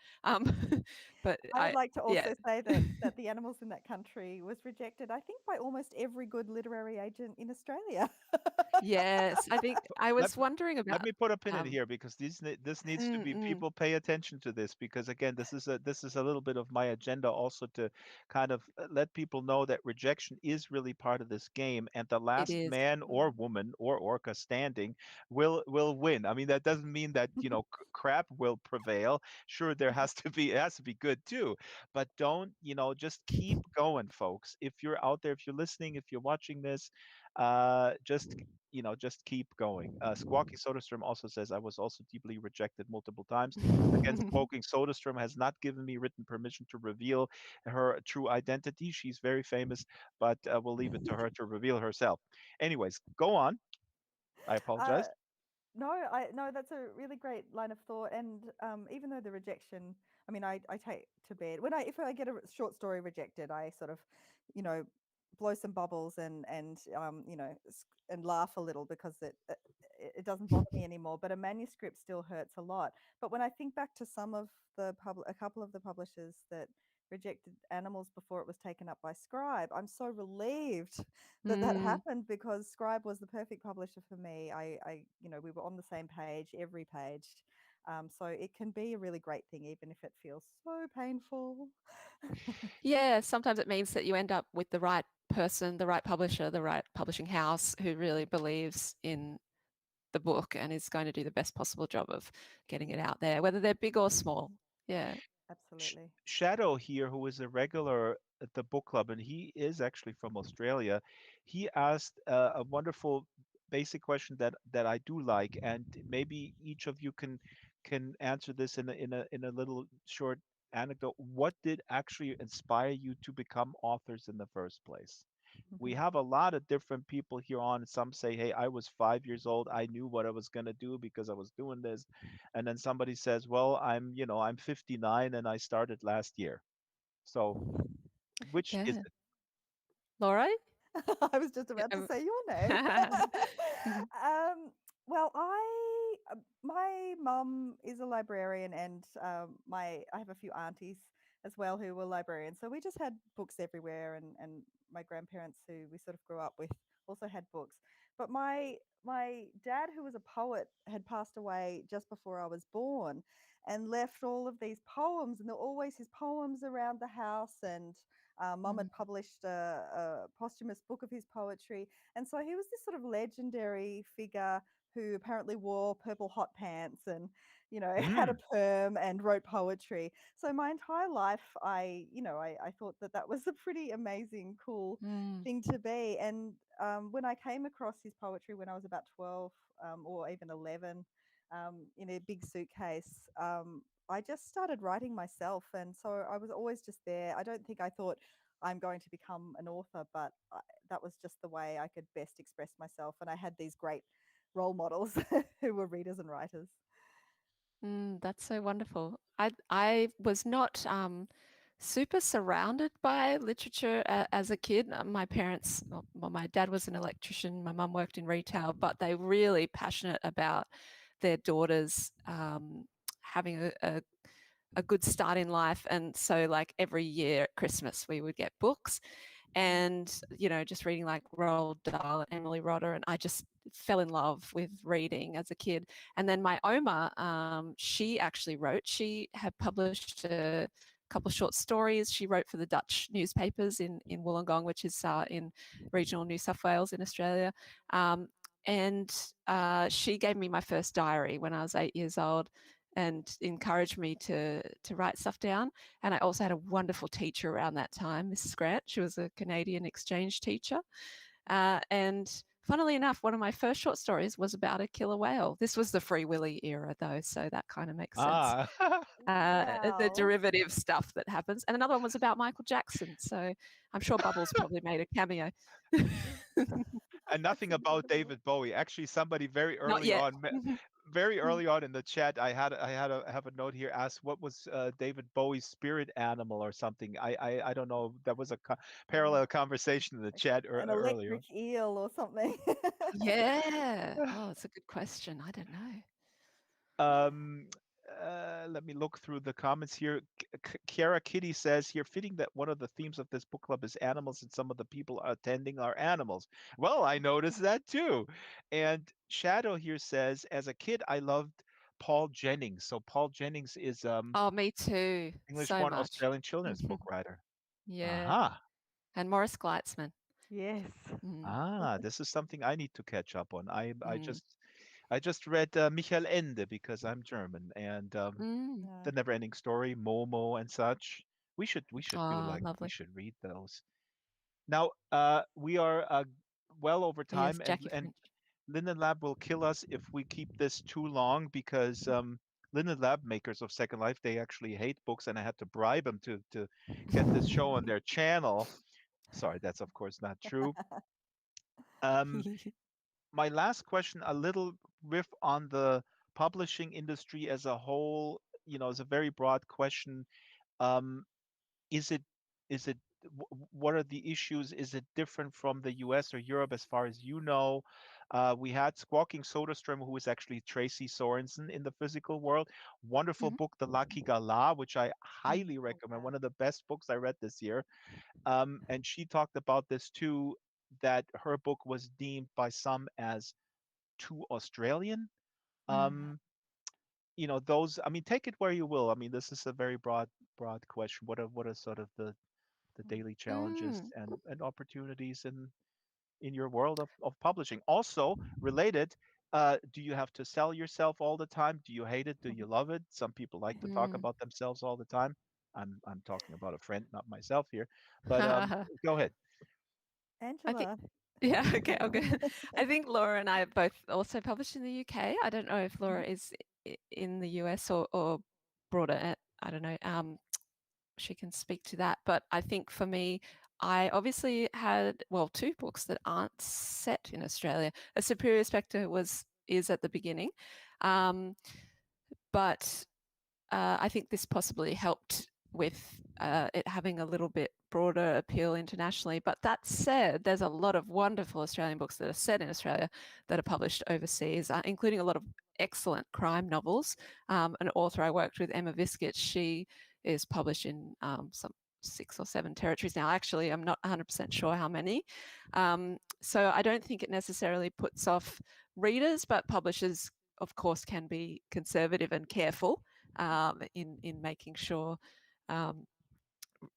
But I would like to yeah. also say that The Animals in That Country was rejected, I think, by almost every good literary agent in Australia. Yes, I think I Let, was wondering let about. me put a pin in Um, here because this needs to mm, be, mm, people pay attention to this, because again, this is a little bit of my agenda also, to kind of let people know that rejection is really part of this game, and the it last is. man or woman or orca standing will win. I mean, that doesn't mean that, crap will prevail. Sure, it has to be good too, but don't, just keep going, folks. If you're out there, if you're listening, if you're watching this, just keep going. Squawky Soderstrom also says, I was also deeply rejected multiple times. Again, Squawking Soderstrom has not given me written permission to reveal her true identity. She's very famous, but we'll leave it to her to reveal herself. Anyways, go on. I Uh, apologize. no, that's a really great line of thought. And even though the rejection, I mean, I take to bed if I get a short story rejected, I sort of, you know, blow some bubbles and and laugh a little because it doesn't bother me anymore. But a manuscript still hurts a lot. But when I think back to a couple of the publishers that rejected Animals before it was taken up by Scribe, I'm so relieved that Mm, happened, because Scribe was the perfect publisher for me. We were on the same page, every page. So it can be a really great thing, even if it feels so painful. yeah, sometimes it means that you end up with the right person, the right publisher, the right publishing house who really believes in the book and is going to do the best possible job of getting it out there, whether they're big or small. Yeah. Absolutely. Shadow here, who is a regular at the book club, and he is actually from Australia, he asked a wonderful basic question that I do like, and maybe each of you can answer this in a little short anecdote. What did actually inspire you to become authors in the first place? We have a lot of different people here on. Some say, hey, I was 5 years old. I knew what I was going to do because I was doing this. And then somebody says, well, I'm 59 and I started last year. So which is Yeah. it? Laura? I was just about to say your name. um, well, my mum is a librarian, and I have a few aunties as well who were librarians. So we just had books everywhere, and my grandparents, who we sort of grew up with, also had books. But my dad, who was a poet, had passed away just before I was born, and left all of these poems, and there were always his poems around the house. And Mum had published a posthumous book of his poetry. And so he was this sort of legendary figure who apparently wore purple hot pants and, had a Mm. perm and wrote poetry. So my entire life, I thought that was a pretty amazing, cool Mm, thing to be. And when I came across his poetry when I was about 12 or even 11 in a big suitcase, I just started writing myself. And so I was always just there. I don't think I thought I'm going to become an author, but that was just the way I could best express myself. And I had these great role models who were readers and writers. that's so wonderful. I was not super surrounded by literature as a kid. My parents, well, my dad was an electrician, my mum worked in retail, but they were really passionate about their daughters having a good start in life. And so, like every year at Christmas, we would get books. And just reading like Roald Dahl and Emily Rodder, and I just fell in love with reading as a kid. And then my Oma, she had published a couple of short stories. She wrote for the Dutch newspapers in Wollongong, which is in regional New South Wales in Australia. And she gave me my first diary when I was 8 years old and encouraged me to write stuff down. And I also had a wonderful teacher around that time, Mrs. Grant. She was a Canadian exchange teacher. And funnily enough, one of my first short stories was about a killer whale. This was the Free Willy era, though, so that kind of makes sense. Ah. The Wow. derivative stuff that happens. And another one was about Michael Jackson. So I'm sure Bubbles probably made a cameo. And nothing That's about incredible. David Bowie. Actually, somebody very Not early yet. on very early on in the chat, I have a note here. Asked what was David Bowie's spirit animal or something. I don't know. That was a Oh, parallel conversation in the chat an earlier. electric eel or something. Yeah. Oh, it's a good question. I don't know. Um, Let me look through the comments here. Kiara Kitty says here, fitting that one of the themes of this book club is animals, and some of the people attending are animals. Well, I noticed that too. And Shadow here says, as a kid, I loved Paul Jennings. So Paul Jennings is Oh, me too. So English-born much. Australian children's book writer. Yeah. Aha. And Morris Gleitzman. Yes. Mm. This is something I need to catch up on. Mm. I just read Michael Ende because I'm German, and Mm. No. the never-ending story, Momo and such. We should do Oh, like we lovely. should read those. Now, we are well over Yes, time, Jackie and Finch. Linden Lab will kill us if we keep this too long because Linden Lab makers of Second Life, they actually hate books, and I had to bribe them to get this show on their channel. Sorry, that's of course not true. Um, my last question, a little riff on the publishing industry as a whole, is a very broad question. Um, is it is it what are the issues? Is it different from the US or Europe as far as you know? We had Squawking Soderstrom, who is actually Tracy Sorensen in the physical world. Wonderful Mhm. book, The Lucky Gala, which I Mm. highly recommend. One of the best books I read this year. And she talked about this too, that her book was deemed by some as too Australian. Mm. Those, I mean, take it where you will. I mean, this is a very broad question. What are sort of the daily challenges Mm. and opportunities in your world of publishing? Also related, do you have to sell yourself all the time? Do you hate it? Do you love it? Some people like to talk Mm. about themselves all the time. I'm talking about a friend, not myself here. But go ahead. I think, Angela. yeah, okay, okay. I think Laura and I are both also published in the UK. I don't know if Laura is in the US or broader. I don't know. She can speak to that. But I think for me, I obviously had, well, two books that aren't set in Australia. A Superior Spectre is at the beginning, um, but I think this possibly helped with it having a little bit broader appeal internationally. But that said, there's a lot of wonderful Australian books that are set in Australia that are published overseas, including a lot of excellent crime novels. An author I worked with, Emma Viskett, she is published in some 6 or 7 territories now. Actually, I'm not 100% sure how many. So I don't think it necessarily puts off readers, but publishers, of course, can be conservative and careful in making sure um,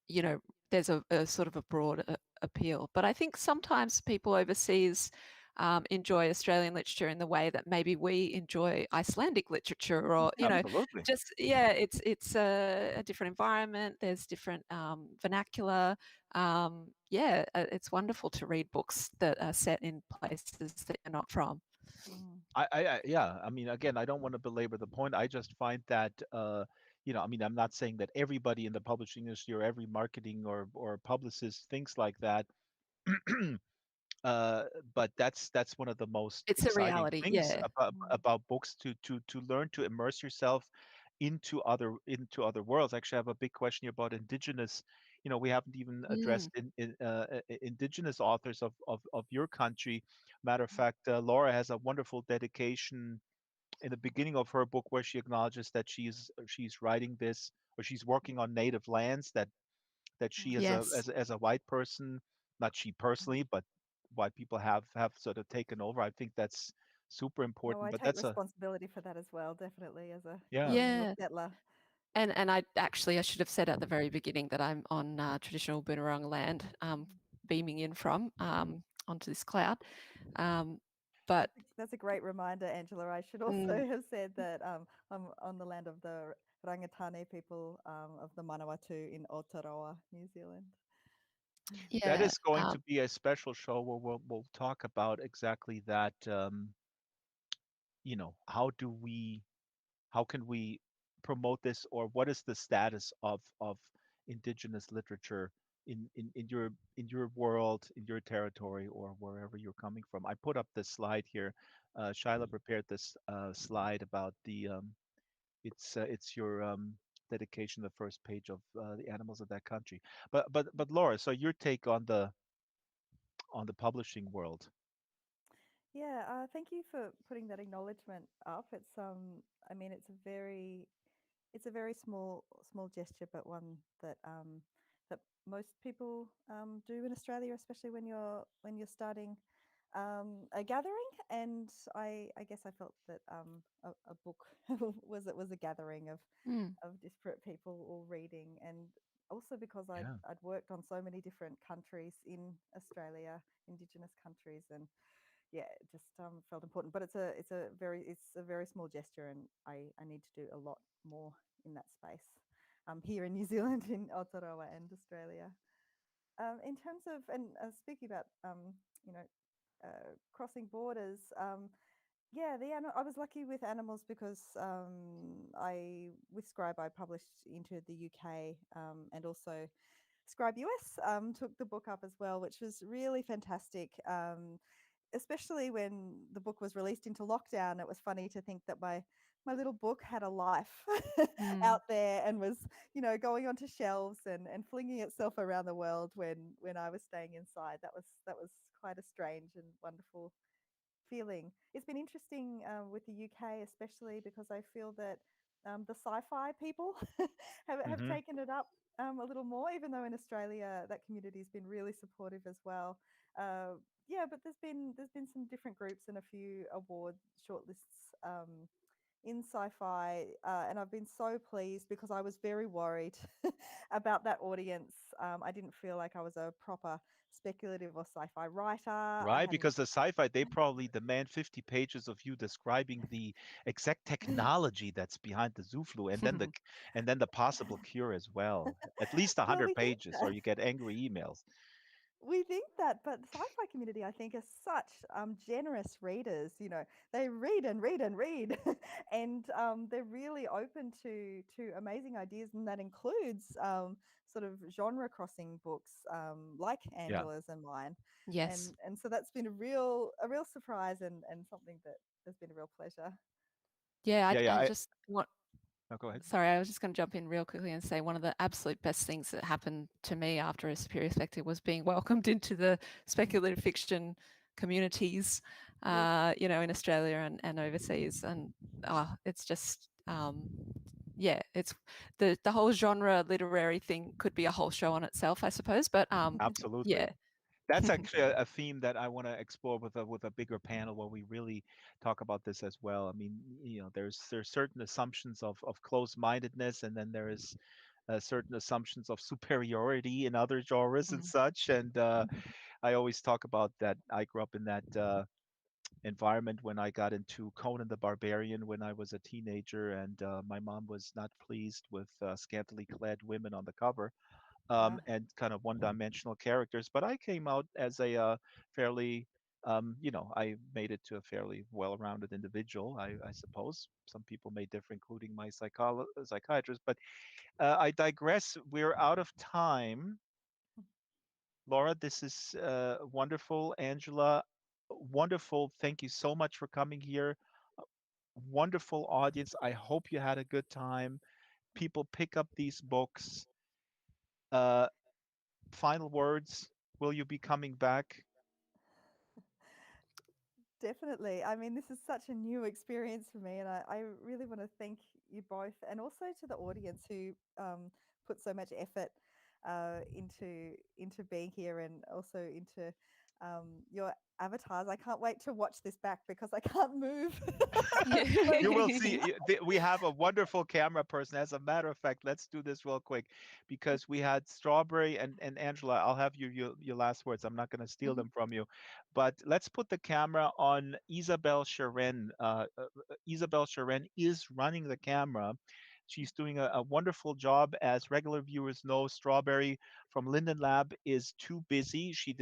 you know there's a sort of a broad appeal. But I think sometimes people overseas enjoy Australian literature in the way that maybe we enjoy Icelandic literature, or Absolutely. just it's a different environment. There's different vernacular. It's wonderful to read books that are set in places that you're not from. Mm. Yeah. I mean, again, I don't want to belabor the point. I just find that, I mean, I'm not saying that everybody in the publishing industry or every marketing or publicist thinks like that. uh, but that's one of the most It's a exciting reality, things yeah. Mm. about books to learn to immerse yourself into other worlds. Actually, I have a big question here about indigenous. We haven't even Mm, addressed indigenous authors of your country. Matter of fact, Laura has a wonderful dedication in the beginning of her book where she acknowledges that she's writing this, or she's working on native lands that she as a yes. as a, as a white person, not she personally, but white people have sort of taken over. I think that's super Oh, important. I But take that's a responsibility for that as well, definitely, as a yeah. colonial Yeah. settler. And I should have said at the very beginning that I'm on traditional Boonwurrung land, beaming in from onto this cloud. But That's a great reminder, Angela. I should also mm, have said that I'm on the land of the Rangatane people of the Manawatu in Aotearoa, New Zealand. That yeah, is going to be a special show where we'll talk about exactly that. How can we promote this, or what is the status of indigenous literature in your world, in your territory, or wherever you're coming from. I put up this slide here. Shyla prepared this slide about it's your dedication, the first page of the animals of that country. But Laura, so your take on the publishing world. Yeah, thank you for putting that acknowledgement up. I mean, it's a very small gesture, but one that that most people do in Australia, especially when you're starting a gathering. And I guess I felt that a book was a gathering Mm, of disparate people all reading, and also because Yeah. I'd worked on so many different countries in Australia, Indigenous countries, and yeah, it just felt important. But it's a very small gesture, and I need to do a lot more in that space here in New Zealand, in Aotearoa and Australia. In terms of, and speaking about you know crossing borders. Yeah, I was lucky with animals because I with Scribe I published into the UK, and also Scribe US took the book up as well, which was really fantastic. Especially when the book was released into lockdown, it was funny to think that my little book had a life mm, out there and was going onto shelves and flinging itself around the world when I was staying inside. That was quite a strange and wonderful feeling. It's been interesting with the UK, especially because I feel that the sci-fi people have Hmm. taken it up a little more, even though in Australia that community has been really supportive as well. Yeah, but there's been some different groups and a few award shortlists in sci-fi, and I've been so pleased because I was very worried about that audience. I didn't feel like I was a proper speculative or sci-fi writer. I Right, hadn't. because the sci-fi, they probably demand 50 pages of you describing the exact technology that's behind the Zuflu, and then mm. the possible cure as well. At least Well, 100 we think pages, or that. you get angry emails. We think that, but the sci-fi community, I think, are such generous readers. They read and read and read, and they're really open to amazing ideas, and that includes sort of genre crossing books like Yeah, Angela's and mine, Yes. and so that's been a real surprise and something that has been a real pleasure. Yeah, yeah, yeah. I just want, No, go ahead. sorry, I was just going to jump in real quickly and say one of the absolute best things that happened to me after A Superior Spectre was being welcomed into the speculative fiction communities, Yes. in Australia and overseas. And it's just, yeah, it's the whole genre literary thing could be a whole show on itself, I suppose. But Absolutely. yeah. That's actually a theme that I want to explore with a bigger panel where we really talk about this as well. I mean, there's certain assumptions of closed-mindedness, and then there is certain assumptions of superiority in other genres and Mm, such. And I always talk about that. I grew up in that environment when I got into Conan the Barbarian when I was a teenager, and my mom was not pleased with scantily clad women on the cover, Uh, and kind of one-dimensional characters. But I came out as a fairly, I made it to a fairly well-rounded individual. I suppose some people may differ, including my psychiatrist. But I digress. We're out of time. Laura, this is wonderful. Angela, wonderful. Thank you so much for coming here. Wonderful audience. I hope you had a good time. People pick up these books. Uh, Final words. Will you be coming back? Definitely. I mean, this is such a new experience for me, and I really want to thank you both, and also to the audience who put so much effort into being here, and also into your avatars. I can't wait to watch this back because I can't move. So You will thank see. you. We have a wonderful camera person. As a matter of fact, let's do this real quick because we had Strawberry and Angela. I'll have your last words. I'm not going to steal Mhm. them from you, but let's put the camera on Isabel Sharon. Isabel Sharon is running the camera. She's doing a wonderful job. As regular viewers know, Strawberry from Linden Lab is too busy. She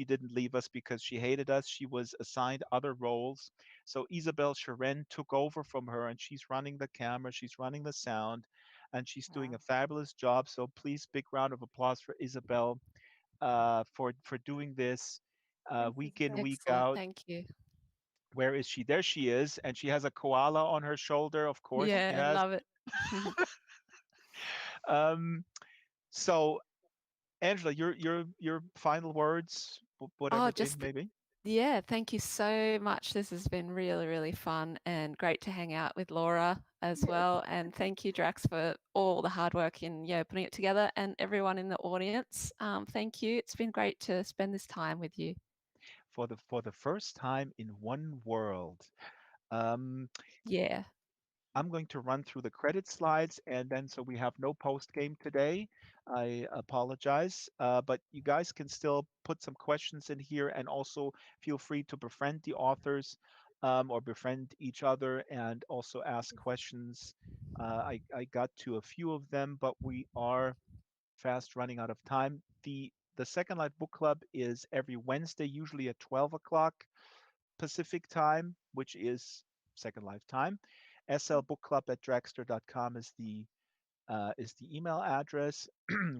didn't leave us because she hated us. She was assigned other roles. So Isabel Sharon took over from her, and she's running the camera, she's running the sound. and she's doing Wow. a fabulous job. So please, big round of applause for Isabel for doing this Thanks, week in, Isabel. week Excellent. out. Thank you. Where is she? There she is, and she has a koala on her shoulder. Of course, she Yeah, has. love it. Um, so, Angela, your final words, Oh, whatever they just may be. yeah, thank you so much. This has been really, really fun and great to hang out with Laura as Yes. well. And thank you, Drax, for all the hard work in putting it together, and everyone in the audience. Thank you. It's been great to spend this time with you. For the first time in one world. Um, Yeah. I'm going to run through the credit slides, and then so we have no post game today. I apologize, but you guys can still put some questions in here, and also feel free to befriend the authors or befriend each other, and also ask questions. I got to a few of them, but we are fast running out of time. The Second Life Book Club is every Wednesday, usually at 12 o'clock Pacific time, which is Second Life time. slbookclub@draxtor.com is the email address.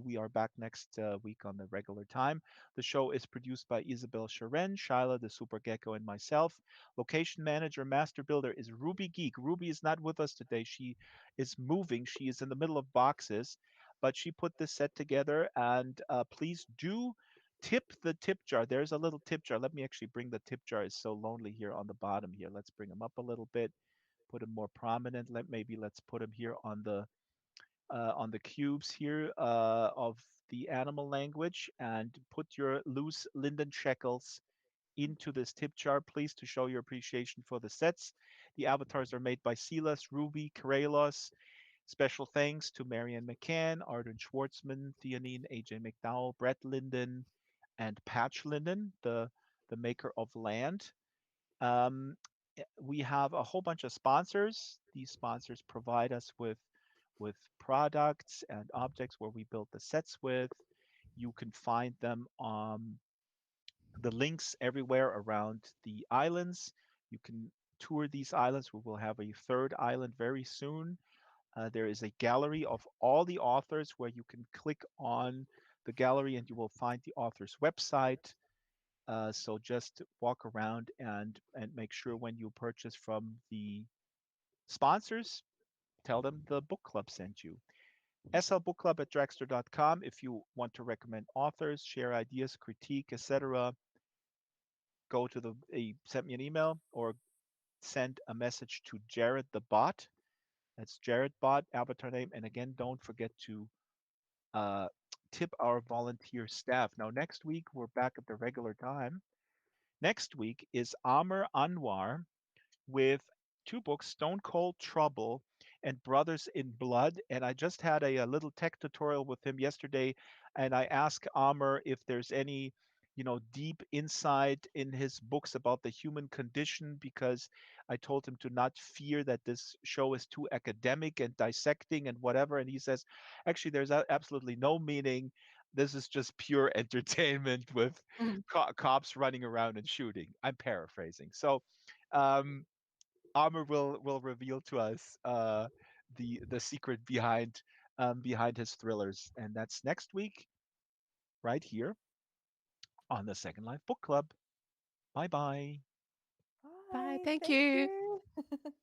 We are back next week on the regular time. The show is produced by Isabel Sharen, Shyla, the Super Gecko, and myself. Location manager, master builder is Ruby Geek. Ruby is not with us today. She is moving. She is in the middle of boxes, but she put this set together. And please do tip the tip jar. There's a little tip jar. Let me actually bring the tip jar. It's so lonely here on the bottom here. Let's bring him up a little bit. Put him more prominent. Let's put him here on the cubes here of the animal language, and put your loose Linden shekels into this tip jar, please, to show your appreciation for the sets. The avatars are made by Silas, Ruby, Karelos. Special thanks to Marianne McCann, Arden Schwartzman, Theanine, AJ McDowell, Brett Linden, and Patch Linden, the maker of Land. Um, we have a whole bunch of sponsors. These sponsors provide us with products and objects where we build the sets with. You can find them on the links everywhere around the islands. You can tour these islands. We will have a third island very soon. There is a gallery of all the authors where you can click on the gallery and you will find the author's website. So just walk around and make sure when you purchase from the sponsors, tell them the book club sent you. slbookclub@draxtor.com if you want to recommend authors, share ideas, critique, etc. Go to send me an email or send a message to Jared the bot. That's Jared bot avatar name. And again, don't forget to uh, tip our volunteer staff. Now, next week we're back at the regular time. Next week is Amr Anwar with two books, Stone Cold Trouble and Brothers in Blood. And I just had a little tech tutorial with him yesterday, and I asked Amr if there's any, deep insight in his books about the human condition, because I told him to not fear that this show is too academic and dissecting and whatever. And he says, actually, there's absolutely no meaning. This is just pure entertainment with Mhm. cops running around and shooting. I'm paraphrasing. So, um, Armor will reveal to us the secret behind his thrillers, and that's next week, right here on the Second Life Book Club. Bye bye. Bye. Bye. Thank Thank you. you.